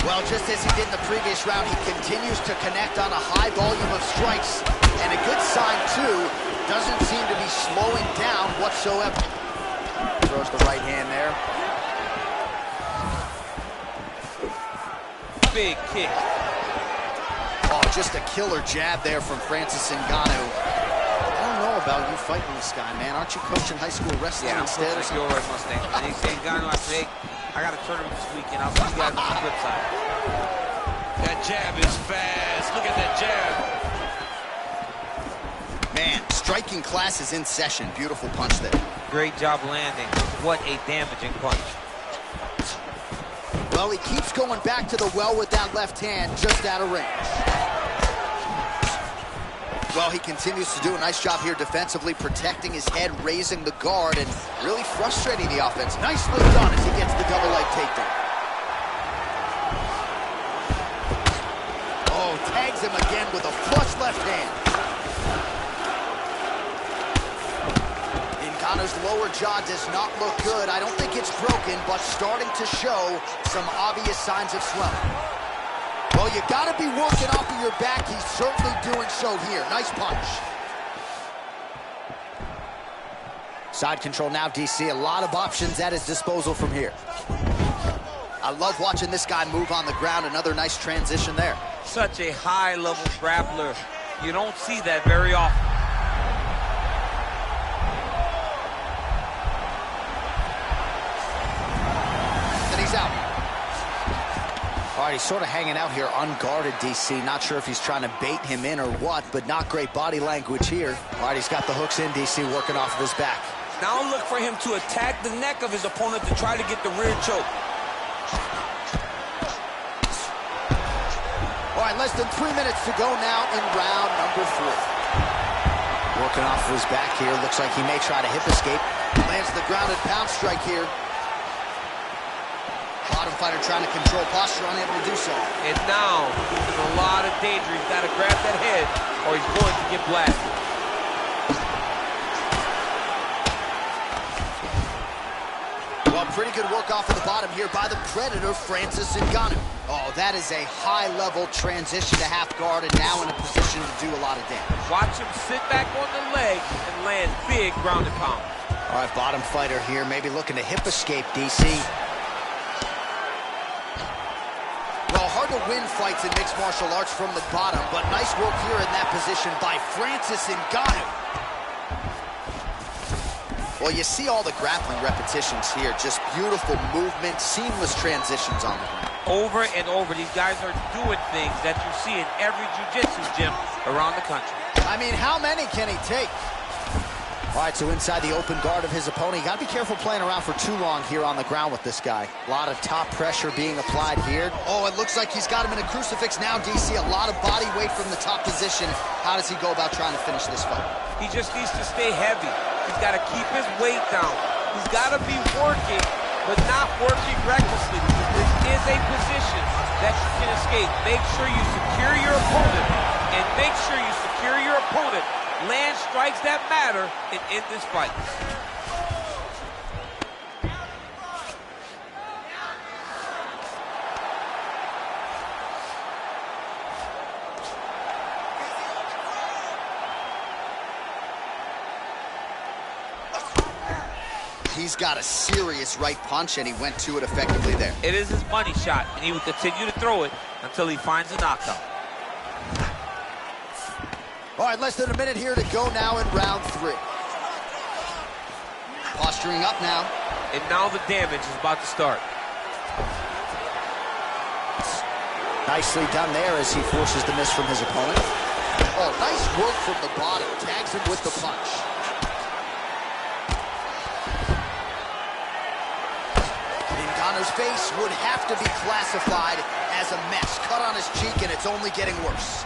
Well, just as he did in the previous round, he continues to connect on a high volume of strikes. And a good sign, too, doesn't seem to be slowing down whatsoever. Throws the right hand there. Big kick. Oh, just a killer jab there from Francis Ngannou. I don't know about you fighting this guy, man. Aren't you coaching high school wrestling instead? I'm coaching Gilroy Mustang. And he's saying, Ngannou, I say, I got a tournament this weekend. I'll see you guys on the flip side. That jab is fast. Look at that jab. Man, striking class is in session. Beautiful punch there. Great job landing. What a damaging punch. Well, he keeps going back to the well with that left hand, just out of range. Well, he continues to do a nice job here defensively, protecting his head, raising the guard, and really frustrating the offense. Nicely done as he gets the double leg takedown. Oh, tags him again with a flush left hand. Ngannou's lower jaw does not look good. I don't think it's broken, but starting to show some obvious signs of swelling. Well, you gotta be working off of your back. He's certainly doing so here. Nice punch. Side control now, DC. A lot of options at his disposal from here. I love watching this guy move on the ground. Another nice transition there. Such a high-level grappler. You don't see that very often. Out. All right, he's sort of hanging out here unguarded, DC. Not sure if he's trying to bait him in or what, but not great body language here. All right, he's got the hooks in, DC, working off of his back. Now look for him to attack the neck of his opponent to try to get the rear choke. All right, less than 3 minutes to go now in round number 3. Working off of his back here. Looks like he may try to hip escape. Lands the grounded pound strike here. Bottom fighter trying to control posture, unable to do so. And now, he's in a lot of danger. He's got to grab that head, or he's going to get blasted. Well, pretty good work off of the bottom here by the Predator, Francis Ngannou. Oh, that is a high-level transition to half guard, and now in a position to do a lot of damage. Watch him sit back on the leg and land big ground and pound. All right, bottom fighter here, maybe looking to hip escape, DC. Well, hard to win fights in mixed martial arts from the bottom, but nice work here in that position by Francis Ngannou. Well, you see all the grappling repetitions here. Just beautiful movement, seamless transitions on the ground. Over and over, these guys are doing things that you see in every jiu-jitsu gym around the country. I mean, how many can he take? All right, so inside the open guard of his opponent. You got to be careful playing around for too long here on the ground with this guy. A lot of top pressure being applied here. Oh, it looks like he's got him in a crucifix now, DC. A lot of body weight from the top position. How does he go about trying to finish this fight? He just needs to stay heavy. He's got to keep his weight down. He's got to be working, but not working recklessly. This is a position that you can escape. Make sure you secure your opponent, and make sure you secure your opponent. Land strikes that matter and end this fight. He He's got a serious right punch, and he went to it effectively there. It is his money shot, and he will continue to throw it until he finds a knockout. All right, less than a minute here to go now in round 3. Posturing up now. And now the damage is about to start. Nicely done there as he forces the miss from his opponent. Oh, nice work from the bottom. Tags him with the punch. Ngannou's face would have to be classified as a mess. Cut on his cheek, and it's only getting worse.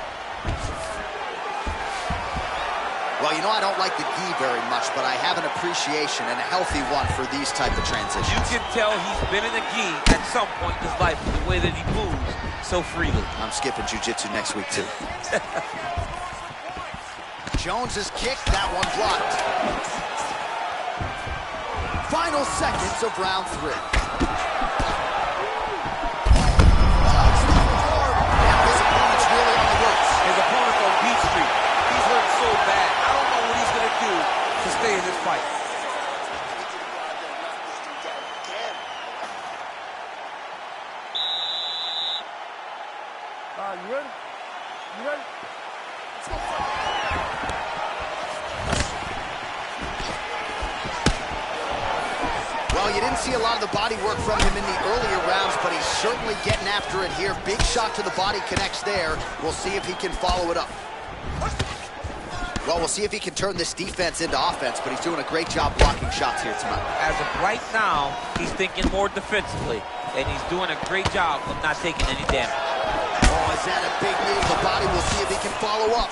Well, you know, I don't like the gi very much, but I have an appreciation and a healthy one for these type of transitions. You can tell he's been in the gi at some point in his life with the way that he moves so freely. I'm skipping jiu-jitsu next week, too. Jones's kick, that one blocked. Final seconds of round 3. His opponent's really on the ropes. His opponent's on Beach Street. He's hurt so bad. I don't know what he's going to do to stay in this fight. You ready? You ready? Well, you didn't see a lot of the body work from him in the earlier rounds, but he's certainly getting after it here. Big shot to the body connects there. We'll see if he can follow it up. Well, we'll see if he can turn this defense into offense, but he's doing a great job blocking shots here tonight. As of right now, he's thinking more defensively, and he's doing a great job of not taking any damage. Oh, is that a big move? The body, we'll see if he can follow up.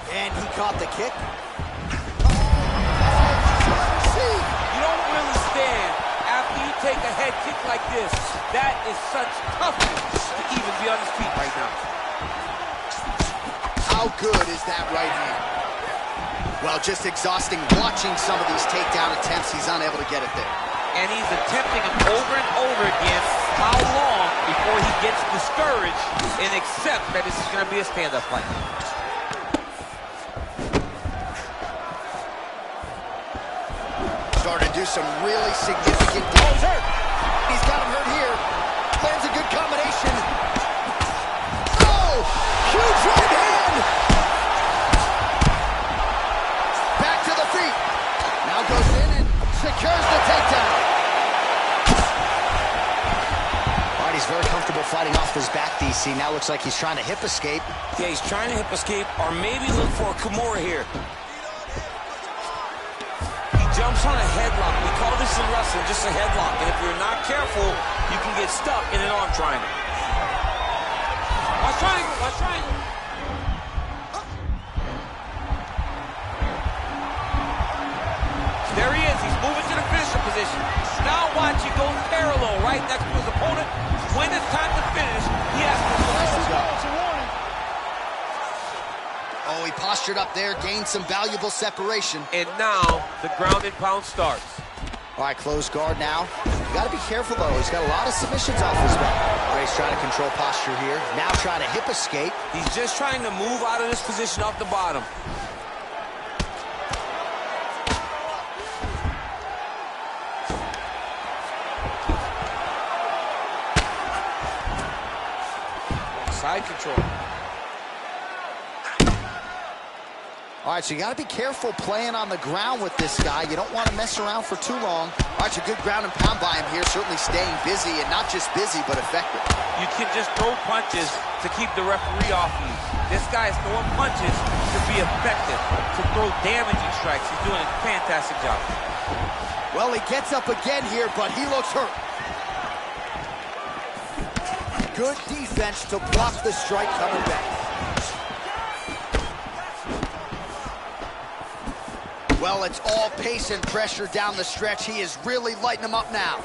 And he caught the kick. You don't really stand after you take a head kick like this. That is such toughness to even be on his feet right now. How good is that right hand? Well, just exhausting watching some of these takedown attempts. He's unable to get it there. And he's attempting them over and over again. How long before he gets discouraged and accepts that this is going to be a stand-up fight? Starting to do some really significant damage. Hurt. He's got him hurt here. Lands a good combination. Oh! Huge right hand! Back to the feet. Now goes in and secures the takedown. All right, he's very comfortable fighting off his back, DC. Now looks like he's trying to hip escape. Yeah, he's trying to hip escape or maybe look for a Kimura here. Jumps on a headlock. We call this in wrestling just a headlock. And if you're not careful, you can get stuck in an arm triangle. Watch triangle, watch triangle. There he is. He's moving to the finisher position. Now watch, he goes parallel right next to his opponent. When it's time to finish, he has to Oh, he postured up there, gained some valuable separation. And now the ground and pound starts. All right, closed guard now. You got to be careful, though. He's got a lot of submissions off his back. Ray's trying to control posture here. Now trying to hip escape. He's just trying to move out of this position off the bottom. Side control. All right, so you got to be careful playing on the ground with this guy. You don't want to mess around for too long. All right, so good ground and pound by him here, certainly staying busy, and not just busy, but effective. You can just throw punches to keep the referee off you. This guy is throwing punches to be effective, to throw damaging strikes. He's doing a fantastic job. Well, he gets up again here, but he looks hurt. Good defense to block the strike coming back. Well, it's all pace and pressure down the stretch. He is really lighting him up now.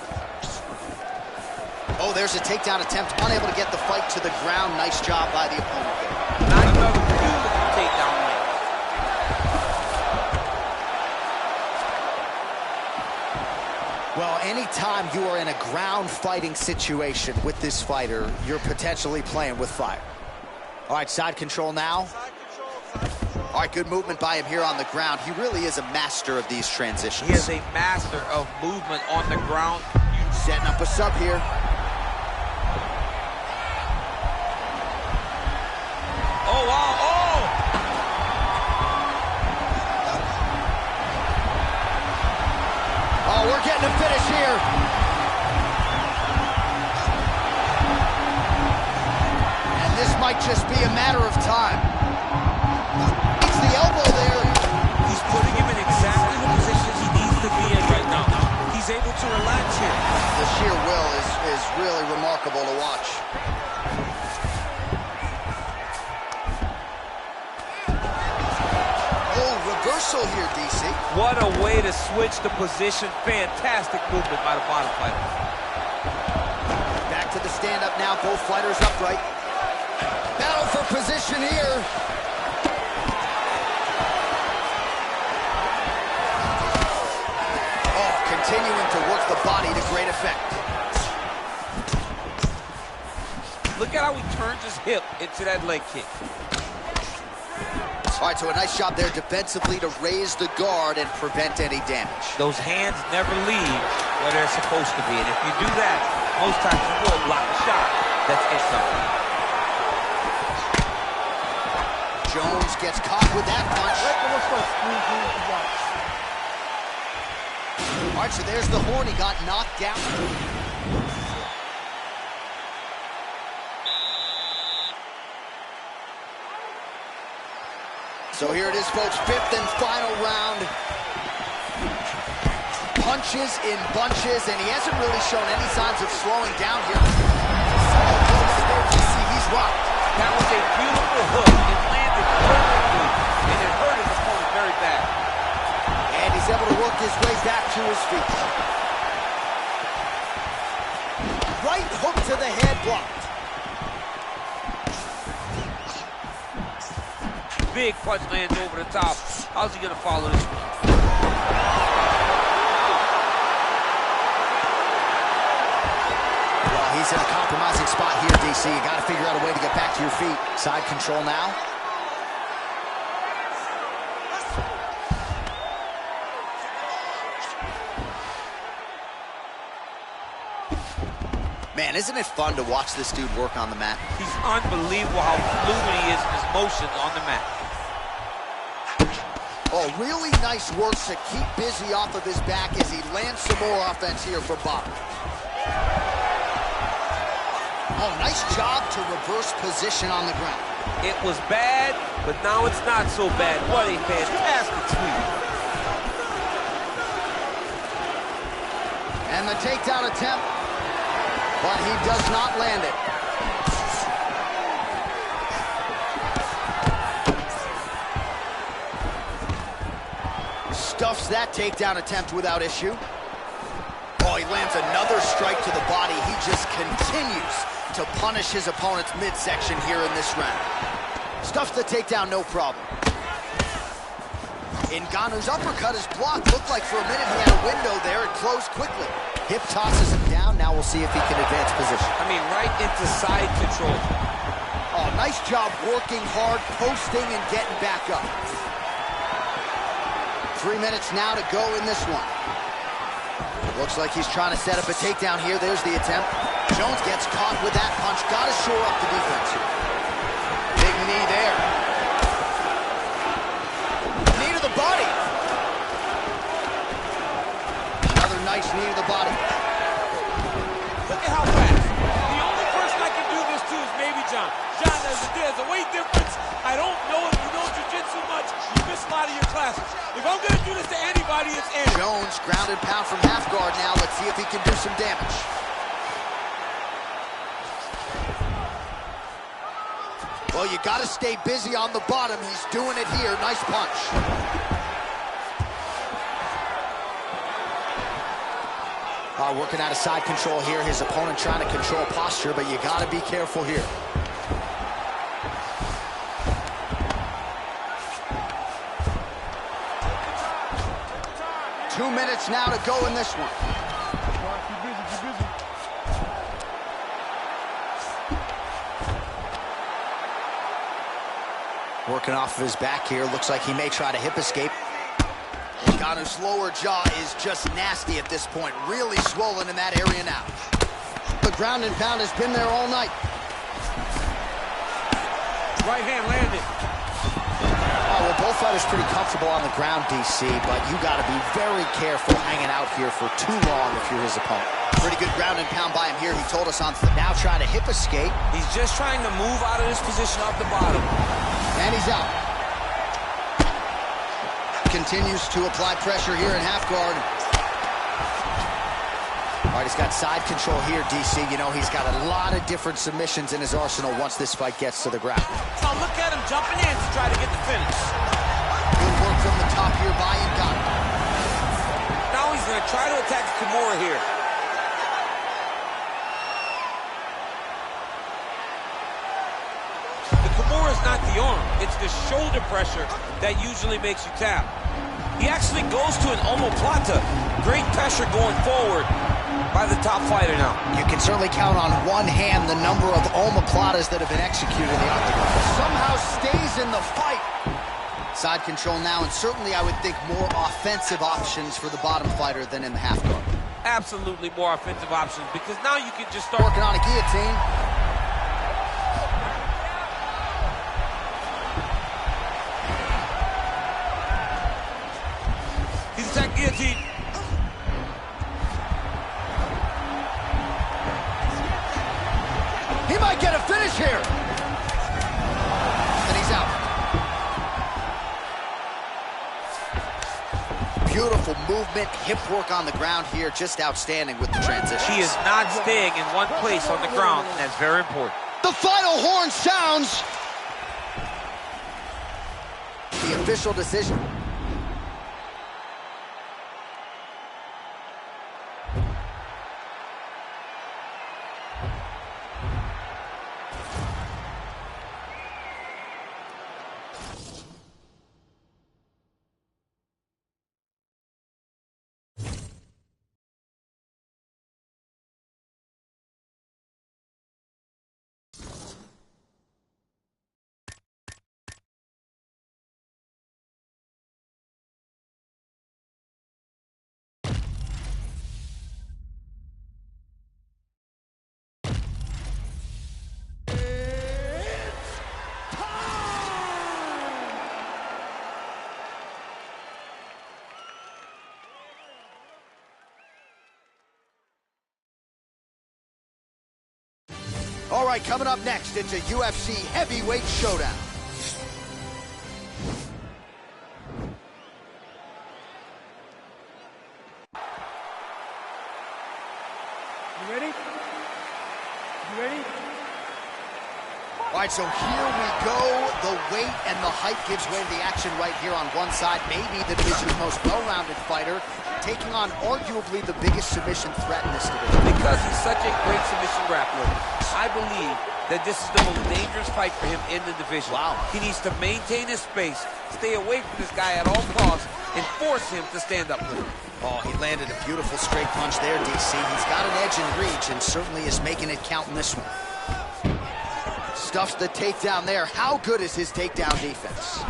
Oh, there's a takedown attempt. Unable to get the fight to the ground. Nice job by the opponent there. Not another beautiful takedown win. Well, anytime you are in a ground fighting situation with this fighter, you're potentially playing with fire. All right, side control now. All All right, good movement by him here on the ground. He really is a master of these transitions. He is a master of movement on the ground. Setting up a sub here. Oh, wow, oh! Oh, we're getting a finish here. And this might just be a matter of time. It's the elbow there. He's putting him in exactly the positions he needs to be in right now. He's able to relax here. The sheer will is really remarkable to watch. Oh, reversal here, DC. What a way to switch the position. Fantastic movement by the bottom fighter. Back to the stand-up now. Both fighters upright. Battle for position here. Oh, continuing to work the body to great effect. Look at how he turns his hip into that leg kick. All right, so a nice job there defensively to raise the guard and prevent any damage. Those hands never leave where they're supposed to be. And if you do that, most times you will block a shot. That's incoming. Jones gets caught with that punch. All right, so there's the horn. He got knocked down. So here it is, folks, fifth and final round. Punches in bunches, and he hasn't really shown any signs of slowing down here. He's rocked. That was a beautiful hook. It landed perfectly, and it hurt his opponent very bad. And he's able to work his way back to his feet. Right hook to the head, blocked. Big punch lands over the top. How's he gonna follow this one? Well, he's in a compromising spot here, DC. You gotta figure out a way to get back to your feet. Side control now. Man, isn't it fun to watch this dude work on the mat? He's unbelievable how fluid he is in his motions on the mat. Oh, really nice work to keep busy off of his back as he lands some more offense here from bottom. Oh, nice job to reverse position on the ground. It was bad, but now it's not so bad. What a fantastic sweep. And the takedown attempt, but he does not land it. Stuffs that takedown attempt without issue. Oh, he lands another strike to the body. He just continues to punish his opponent's midsection here in this round. Stuffs the takedown, no problem. Ngannou's uppercut is blocked. Looked like for a minute he had a window there. It closed quickly. Hip tosses him down. Now we'll see if he can advance position. I mean, right into side control. Oh, nice job working hard, posting, and getting back up. 3 minutes now to go in this one. Looks like he's trying to set up a takedown here. There's the attempt. Jones gets caught with that punch. Got to shore up the defense here. Big knee there. Knee to the body. Another nice knee to the body. Look at how fast. The only person I can do this to is maybe John. John, there's a weight difference. I don't know if you know jiu-jitsu much. You miss a lot of your classes. If I'm going to do this to anybody, it's Andy. Jones ground and pound from half guard now. Let's see if he can do some damage. Well, you got to stay busy on the bottom. He's doing it here. Nice punch. Working out of side control here. His opponent trying to control posture, but you got to be careful here. Two minutes now to go in this one. Keep busy, keep busy. Working off of his back here. Looks like he may try to hip escape. Ngannou's lower jaw is just nasty at this point. Really swollen in that area now. The ground and pound has been there all night. Right hand landed. Oh, well, both fighters pretty comfortable on the ground, DC, but you got to be very careful hanging out here for too long if you're his opponent. Pretty good ground and pound by him here. He told us on now trying to hip escape. He's just trying to move out of this position off the bottom. And he's out. Continues to apply pressure here in half guard. All right, he's got side control here, DC. You know, he's got a lot of different submissions in his arsenal once this fight gets to the ground. Oh, look at him jumping in to try to get the finish. Good work from the top here by Ngannou. Now he's going to try to attack Kimura here. The Kimura is not the arm. It's the shoulder pressure that usually makes you tap. He actually goes to an omoplata. Great pressure going forward by the top fighter now. You can certainly count on one hand the number of omoplatas that have been executed in the octagon. Somehow stays in the fight. Side control now, and certainly I would think more offensive options for the bottom fighter than in the half guard. Absolutely more offensive options, because now you can just start Working on a guillotine. He's attacking guillotine. He might get a finish here. And he's out. Beautiful movement, hip work on the ground here, just outstanding with the transition. He is not staying in one place on the ground, and that's very important. The final horn sounds. The official decision. All right, coming up next, it's a UFC heavyweight showdown. You ready? You ready? All right, so here we go. The weight and the height gives way to the action right here on one side. Maybe the division's most well-rounded fighter, taking on arguably the biggest submission threat in this division. Because he's such a great submission grappler, I believe that this is the most dangerous fight for him in the division. Wow. He needs to maintain his space, stay away from this guy at all costs, and force him to stand up with him. Oh, he landed a beautiful straight punch there, DC. He's got an edge in reach and certainly is making it count in this one. Stuffs the takedown there. How good is his takedown defense?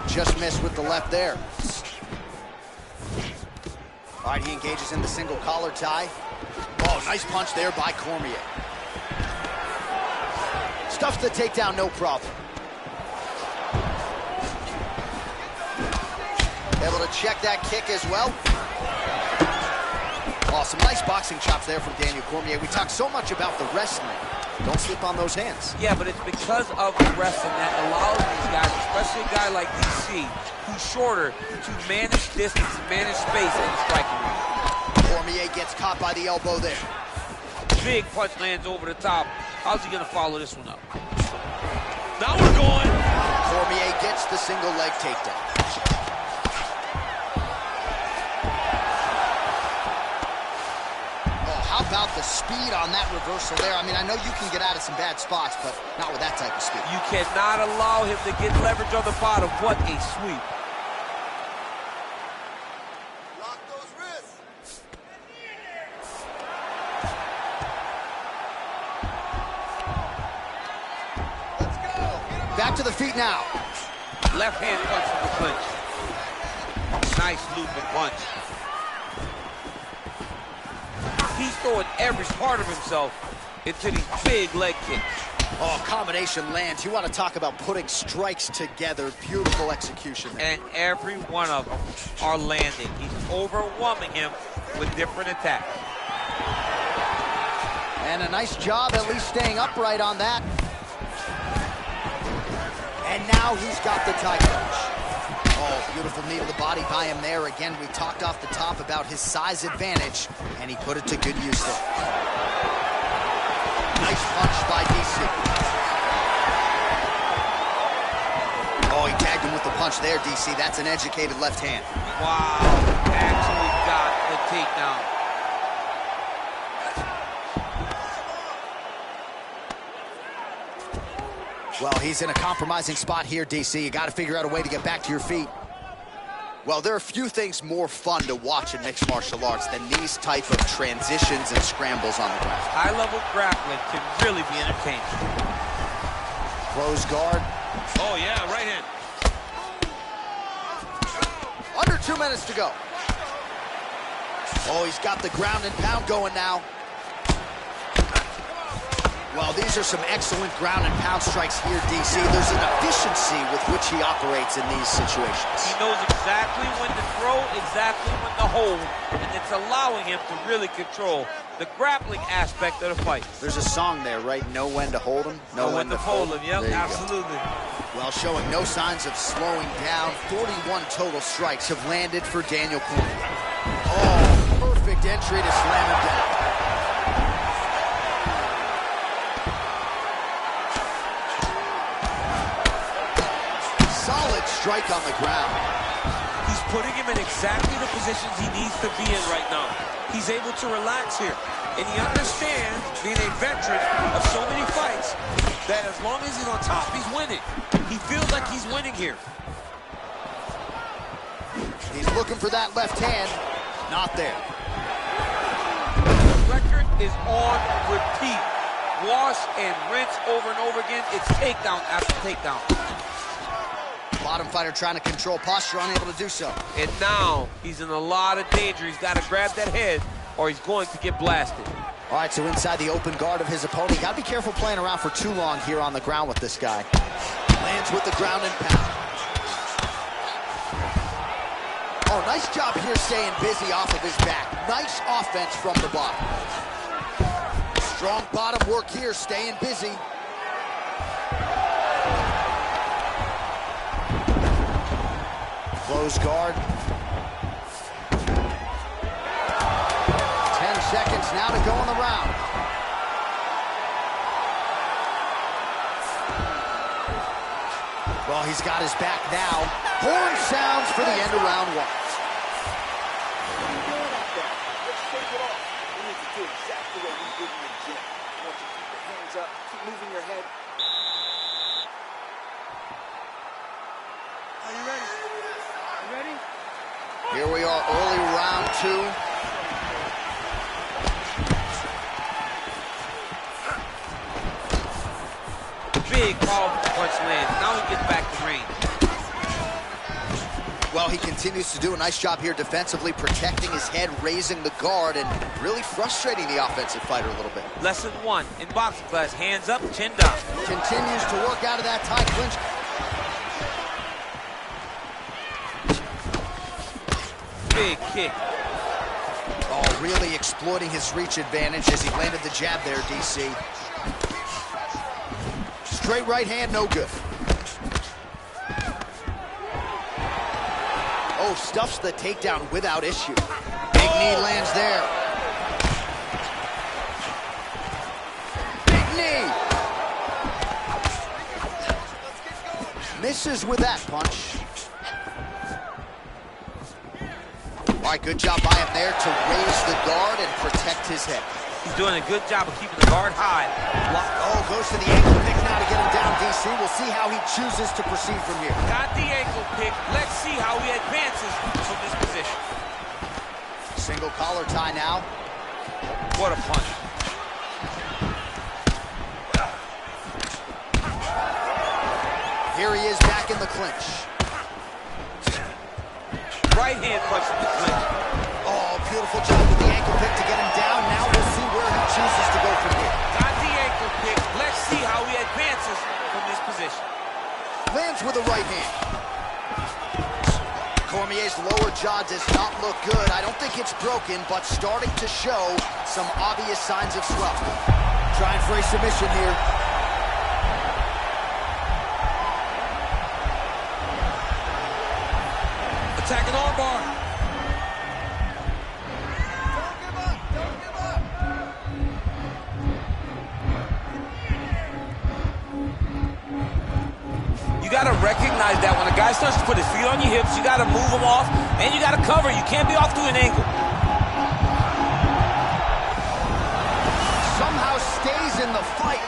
Just missed with the left there. All right, he engages in the single collar tie. Oh, nice punch there by Cormier. Stuffs the takedown, no problem. Able to check that kick as well. Oh, some nice boxing chops there from Daniel Cormier. We talk so much about the wrestling. Don't slip on those hands. Yeah, but it's because of the wrestling that allows these guys, especially a guy like DC, who's shorter, to manage distance, manage space in the striking ring. Cormier gets caught by the elbow there. Big punch lands over the top. How's he going to follow this one up? Now we're going. Cormier gets the single leg takedown. How about the speed on that reversal there? I mean, I know you can get out of some bad spots, but not with that type of speed. You cannot allow him to get leverage on the bottom. What a sweep. Lock those wrists. the feet now. Left hand punch from the clinch. Nice looping punch. He's throwing every part of himself into these big leg kicks. Oh, combination lands. You want to talk about putting strikes together. Beautiful execution there. And every one of them are landing. He's overwhelming him with different attacks. And a nice job at least staying upright on that. And now he's got the tie punch. Oh, beautiful knee to the body by him there. Again, we talked off the top about his size advantage, and he put it to good use there. Nice punch by DC. Oh, he tagged him with the punch there, DC. That's an educated left hand. Wow, actually got the takedown. Well, he's in a compromising spot here, DC. You got to figure out a way to get back to your feet. Well, there are few things more fun to watch in mixed martial arts than these type of transitions and scrambles on the ground. High-level grappling can really be entertaining. Close guard. Oh, yeah, right hand. Under 2 minutes to go. Oh, he's got the ground and pound going now. Well, these are some excellent ground and pound strikes here, DC. There's an efficiency with which he operates in these situations. He knows exactly when to throw, exactly when to hold, and it's allowing him to really control the grappling aspect of the fight. There's a song there, right? Know when to hold him, know when to fold him. Yep, There you go. absolutely. Well, showing no signs of slowing down. 41 total strikes have landed for Daniel Cormier. Oh, perfect entry to slam him down. Solid strike on the ground. He's putting him in exactly the positions he needs to be in right now. He's able to relax here. And he understands, being a veteran of so many fights, that as long as he's on top, he's winning. He feels like he's winning here. He's looking for that left hand. Not there. The record is on repeat. Wash and rinse over and over again. It's takedown after takedown. Bottom fighter trying to control posture, unable to do so. And now he's in a lot of danger. He's got to grab that head or he's going to get blasted. All right, so inside the open guard of his opponent. Got to be careful playing around for too long here on the ground with this guy. Lands with the ground and pound. Oh, nice job here staying busy off of his back. Nice offense from the bottom. Strong bottom work here, staying busy. Close guard. 10 seconds now to go in the round. Well, he's got his back now. Horn sounds for the end of round one. Let's shake it off. We need to do exactly what we did in the gym. I want you to keep your hands up, keep moving your head. Are you ready? You ready? Here we are, early round two. Big, powerful punch lands. Now he gets back to range. Well, he continues to do a nice job here defensively, protecting his head, raising the guard, and really frustrating the offensive fighter a little bit. Lesson one in boxing class, hands up, chin down. Continues to work out of that tie clinch. Big kick. Oh, really exploiting his reach advantage as he landed the jab there, DC. Straight right hand, no good. Oh, stuffs the takedown without issue. Big knee lands there. Big knee. Misses with that punch. All right, good job by him there to raise the guard and protect his head. He's doing a good job of keeping the guard high. Oh, goes to the ankle pick now to get him down, DC. We'll see how he chooses to proceed from here. Got the ankle pick. Let's see how he advances from this position. Single collar tie now. What a punch. Here he is back in the clinch. Right hand punch in the clinch. Oh, beautiful job with the ankle pick to get him down. Now we'll see where he chooses to go from here. Got the ankle pick. Let's see how he advances from this position. Lands with a right hand. Cormier's lower jaw does not look good. I don't think it's broken, but starting to show some obvious signs of swelling. Trying for a submission here. Attacking armbar. Don't give up. Don't give up. You got to recognize that when a guy starts to put his feet on your hips, you got to move him off, and you got to cover. You can't be off to an angle. Somehow stays in the fight.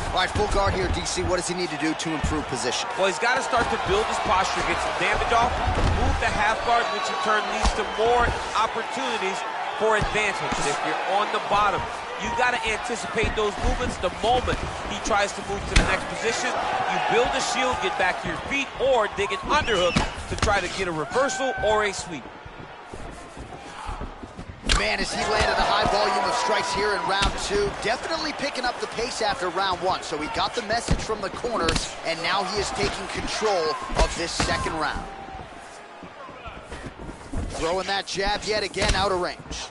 All right, full guard here, DC. What does he need to do to improve position? Well, he's got to start to build his posture, get some damage off, move the half guard, which in turn leads to more opportunities for advancement. If you're on the bottom, you got to anticipate those movements the moment he tries to move to the next position. You build a shield, get back to your feet, or dig an underhook to try to get a reversal or a sweep. Man, as he landed a high volume of strikes here in round 2, definitely picking up the pace after round 1. So he got the message from the corners, and now he is taking control of this second round. Throwing that jab yet again out of range.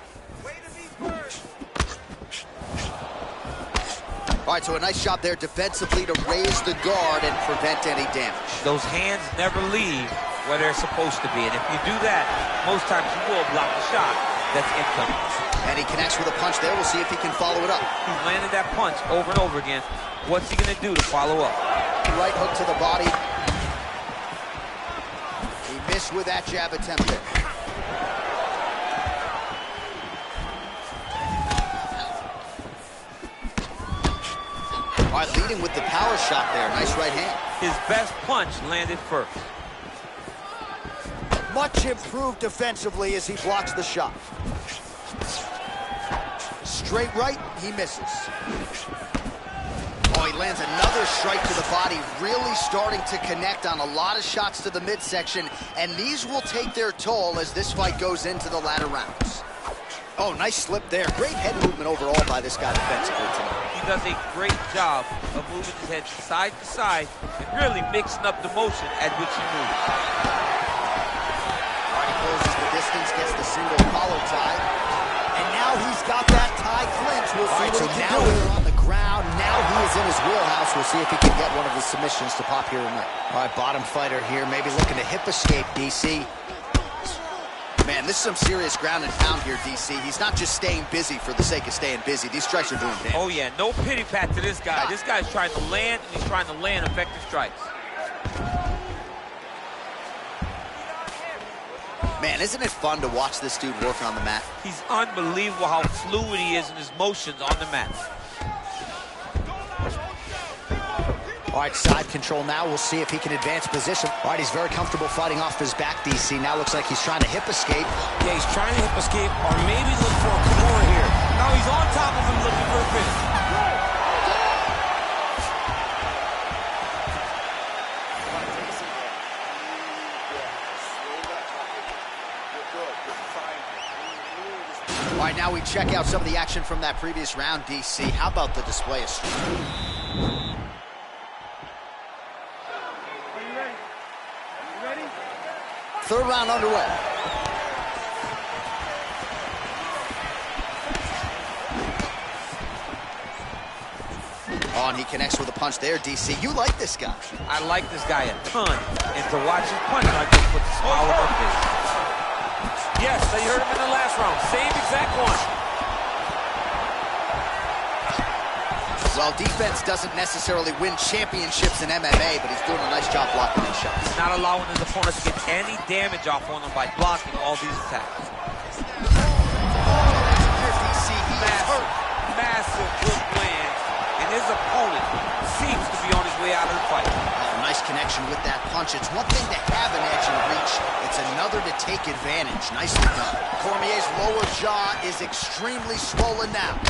All right, so a nice job there defensively to raise the guard and prevent any damage. Those hands never leave where they're supposed to be, and if you do that, most times you will block the shot that's incoming. And he connects with a punch there. We'll see if he can follow it up. He's landed that punch over and over again. What's he gonna do to follow up? Right hook to the body. He missed with that jab attempt there. All right, leading with the power shot there. Nice right hand. His best punch landed first. Much improved defensively as he blocks the shot. Straight right, he misses. Oh, he lands another strike to the body, really starting to connect on a lot of shots to the midsection, and these will take their toll as this fight goes into the latter rounds. Oh, nice slip there. Great head movement overall by this guy defensively tonight. He does a great job of moving his head side to side and really mixing up the motion at which he moves. Closes the distance, gets the single collar tie. And now he's got that tie clinch. We'll see what he can do. We're on the ground. Now he is in his wheelhouse. We'll see if he can get one of his submissions to pop here tonight. All right, bottom fighter here, maybe looking to hip escape, DC. Man, this is some serious ground and pound here, DC. He's not just staying busy for the sake of staying busy. These strikes are doing damage. Oh, yeah, no pity pat to this guy. This guy's trying to land, and he's trying to land effective strikes. Man, isn't it fun to watch this dude work on the mat? He's unbelievable how fluid he is in his motions on the mat. All right, side control now. We'll see if he can advance position. All right, he's very comfortable fighting off his back, DC. Now looks like he's trying to hip escape. Yeah, he's trying to hip escape or maybe look for a Kimura here. Now he's on top of him looking for a finish. All right, now we check out some of the action from that previous round, DC. How about the display of strength? Are you ready? You ready? Third round underway. Oh, and he connects with a punch there, DC. You like this guy. I like this guy a ton, and to watch his punch, I just put a smile on my face. Yes, they heard him in the last round. Same exact one. Well, defense doesn't necessarily win championships in MMA, but he's doing a nice job blocking these shots. He's not allowing his opponent to get any damage off on him by blocking all these attacks. Massive good land, and his opponent seems to be on his way out of the fight. Oh, nice connection with that punch. It's one thing to have an edge and reach. It's another to take advantage. Nicely done. Cormier's lower jaw is extremely swollen now.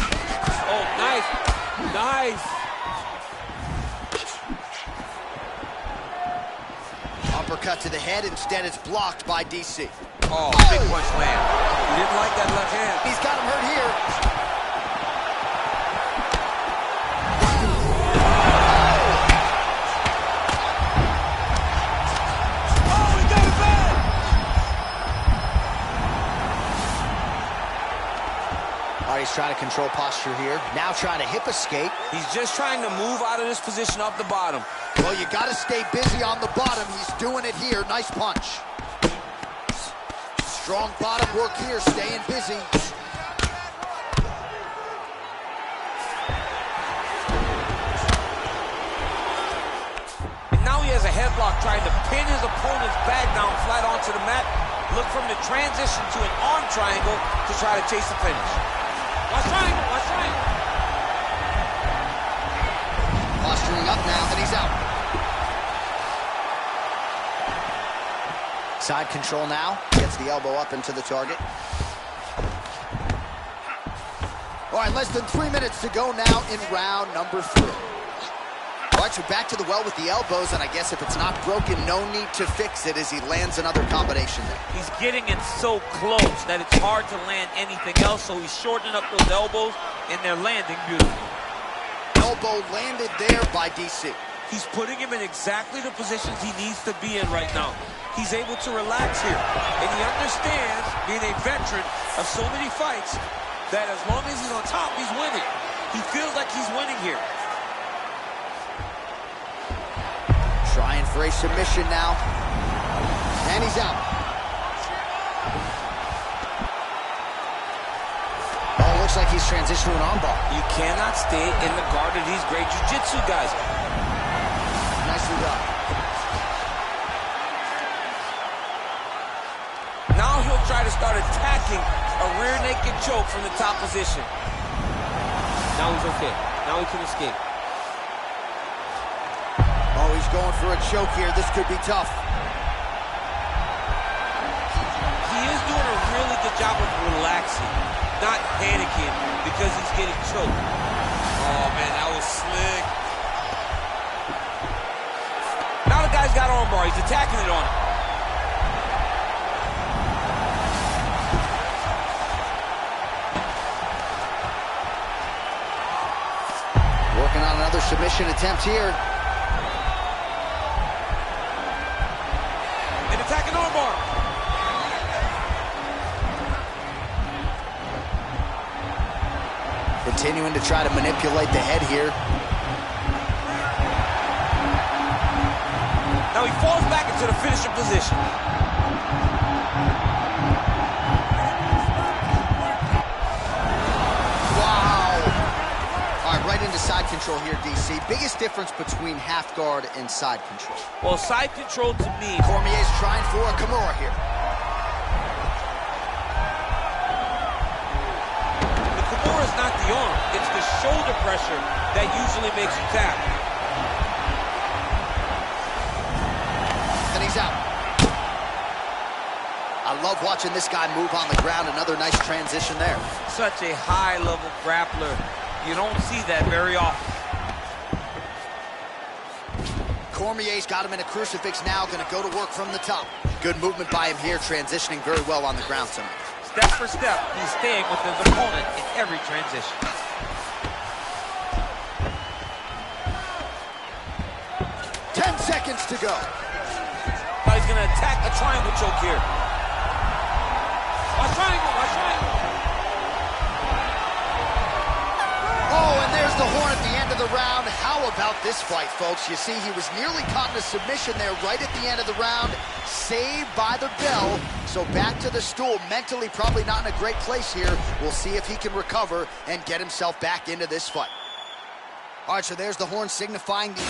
Oh, nice. Nice. uppercut to the head. Instead, it's blocked by DC. Oh, big punch land. He didn't like that left hand. He's got him hurt here. Oh, he got it back! All right, he's trying to control posture here. Now trying to hip escape. He's just trying to move out of this position off the bottom. Well, you got to stay busy on the bottom. He's doing it here. Nice punch. Strong bottom work here, staying busy. And now he has a headlock trying to pin his opponent's back down flat onto the mat. Look from the transition to an arm triangle to try to chase the finish. Watch triangle, watch triangle. Posturing up now, and he's out. Side control now. Gets the elbow up into the target. All right, less than 3 minutes to go now in round number 3. All right, so back to the well with the elbows, and I guess if it's not broken, no need to fix it as he lands another combination there. He's getting it so close that it's hard to land anything else, so he's shortening up those elbows, and they're landing beautifully. Elbow landed there by DC. He's putting him in exactly the positions he needs to be in right now. He's able to relax here, and he understands, being a veteran of so many fights, that as long as he's on top, he's winning. He feels like he's winning here. Trying for a submission now. And he's out. Oh, looks like he's transitioning an armbar. You cannot stay in the guard of these great jiu-jitsu guys. Nicely done. Now he'll try to start attacking a rear naked choke from the top position. Now he's okay. Now he can escape. Oh, he's going for a choke here. This could be tough. He is doing a really good job of relaxing, not panicking because he's getting choked. Oh, man, that was slick. Now the guy's got armbar. He's attacking it on him. Working on another submission attempt here. An attacking armbar. Continuing to try to manipulate the head here. Now he falls back into the finisher position. Right into side control here, DC. Biggest difference between half guard and side control. Well, side control to me... Cormier's trying for a Kimura here. The Kimura is not the arm. It's the shoulder pressure that usually makes you tap. And he's out. I love watching this guy move on the ground. Another nice transition there. Such a high-level grappler. You don't see that very often. Cormier's got him in a crucifix now, gonna go to work from the top. Good movement by him here, transitioning very well on the ground tonight. Step for step, he's staying with his opponent in every transition. 10 seconds to go. Now he's gonna attack a triangle choke here. Watch triangle, watch triangle. Oh, and there's the horn at the end of the round. How about this fight, folks? You see, he was nearly caught in a submission there right at the end of the round. Saved by the bell. So back to the stool. Mentally probably not in a great place here. We'll see if he can recover and get himself back into this fight. All right, so there's the horn signifying the...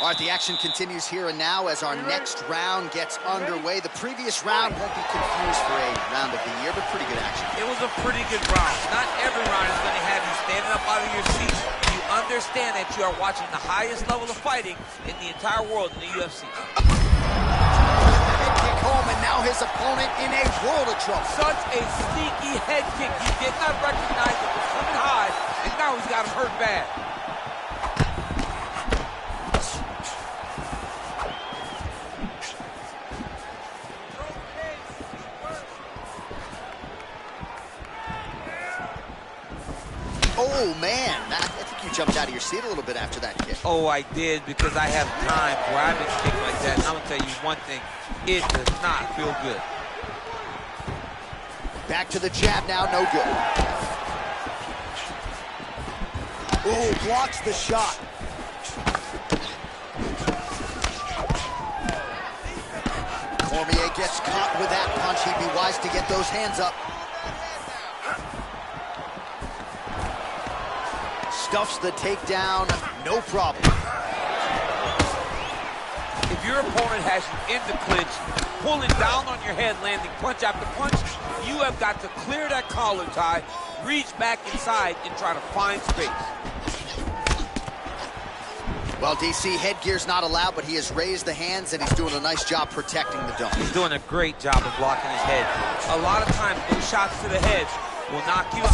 All right, the action continues here and now as our next round gets underway. The previous round won't be confused for a round of the year, but pretty good action. It was a pretty good round. Not every round is going to have you standing up out of your seat. You understand that you are watching the highest level of fighting in the entire world in the UFC. Head kick home, and now his opponent in a world of trouble. Such a sneaky head kick. He did not recognize it was coming high, and now he's got him hurt bad. Oh, man. I think you jumped out of your seat a little bit after that kick. Oh, I did, because I have time where I've been kicked like that. And I'm going to tell you one thing. It does not feel good. Back to the jab now, no good. Oh, blocks the shot. Cormier gets caught with that punch. He'd be wise to get those hands up. Stuffs the takedown, no problem. If your opponent has you in the clinch, pulling down on your head, landing punch after punch, you have got to clear that collar tie, reach back inside, and try to find space. Well, DC, headgear's not allowed, but he has raised the hands, and he's doing a nice job protecting the dome. He's doing a great job of blocking his head. A lot of times, those shots to the head will knock you out.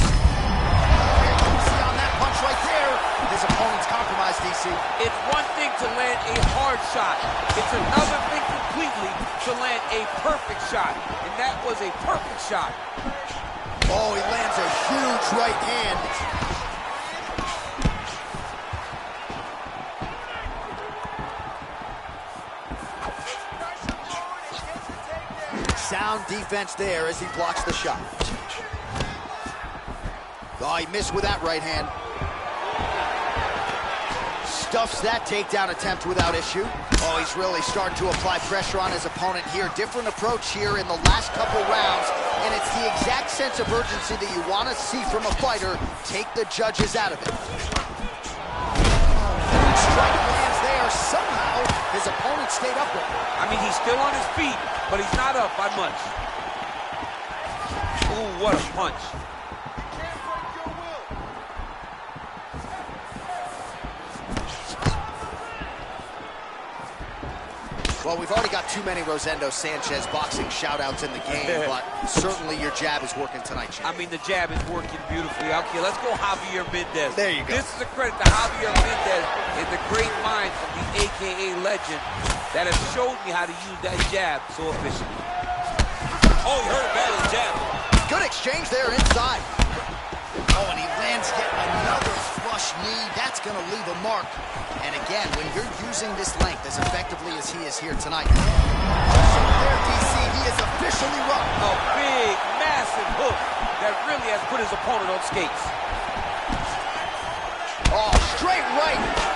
See on that punch right there, his opponent's compromised, DC. It's one thing to land a hard shot. It's another thing completely to land a perfect shot. And that was a perfect shot. Oh, he lands a huge right hand. Sound defense there as he blocks the shot. Oh, he missed with that right hand. Stuffs that takedown attempt without issue. Oh, he's really starting to apply pressure on his opponent here. Different approach here in the last couple rounds, and it's the exact sense of urgency that you want to see from a fighter. Take the judges out of it. Strike lands there. Somehow, his opponent stayed up with him. I mean, he's still on his feet, but he's not up by much. Ooh, what a punch. Well, we've already got too many Rosendo Sanchez boxing shout-outs in the game, but certainly your jab is working tonight, champ. I mean, the jab is working beautifully. Okay, let's go Javier Mendez. There you go. This is a credit to Javier Mendez and the great minds of the AKA legend that have showed me how to use that jab so efficiently. Oh, he hurt bad with the jab. Good exchange there inside. Oh, and he lands yet another flush knee. That's going to leave a mark. And again, when you're using this length as effectively as he is here tonight. Also there, DC, he is officially rocked. A big, massive hook that really has put his opponent on skates. Oh, straight right.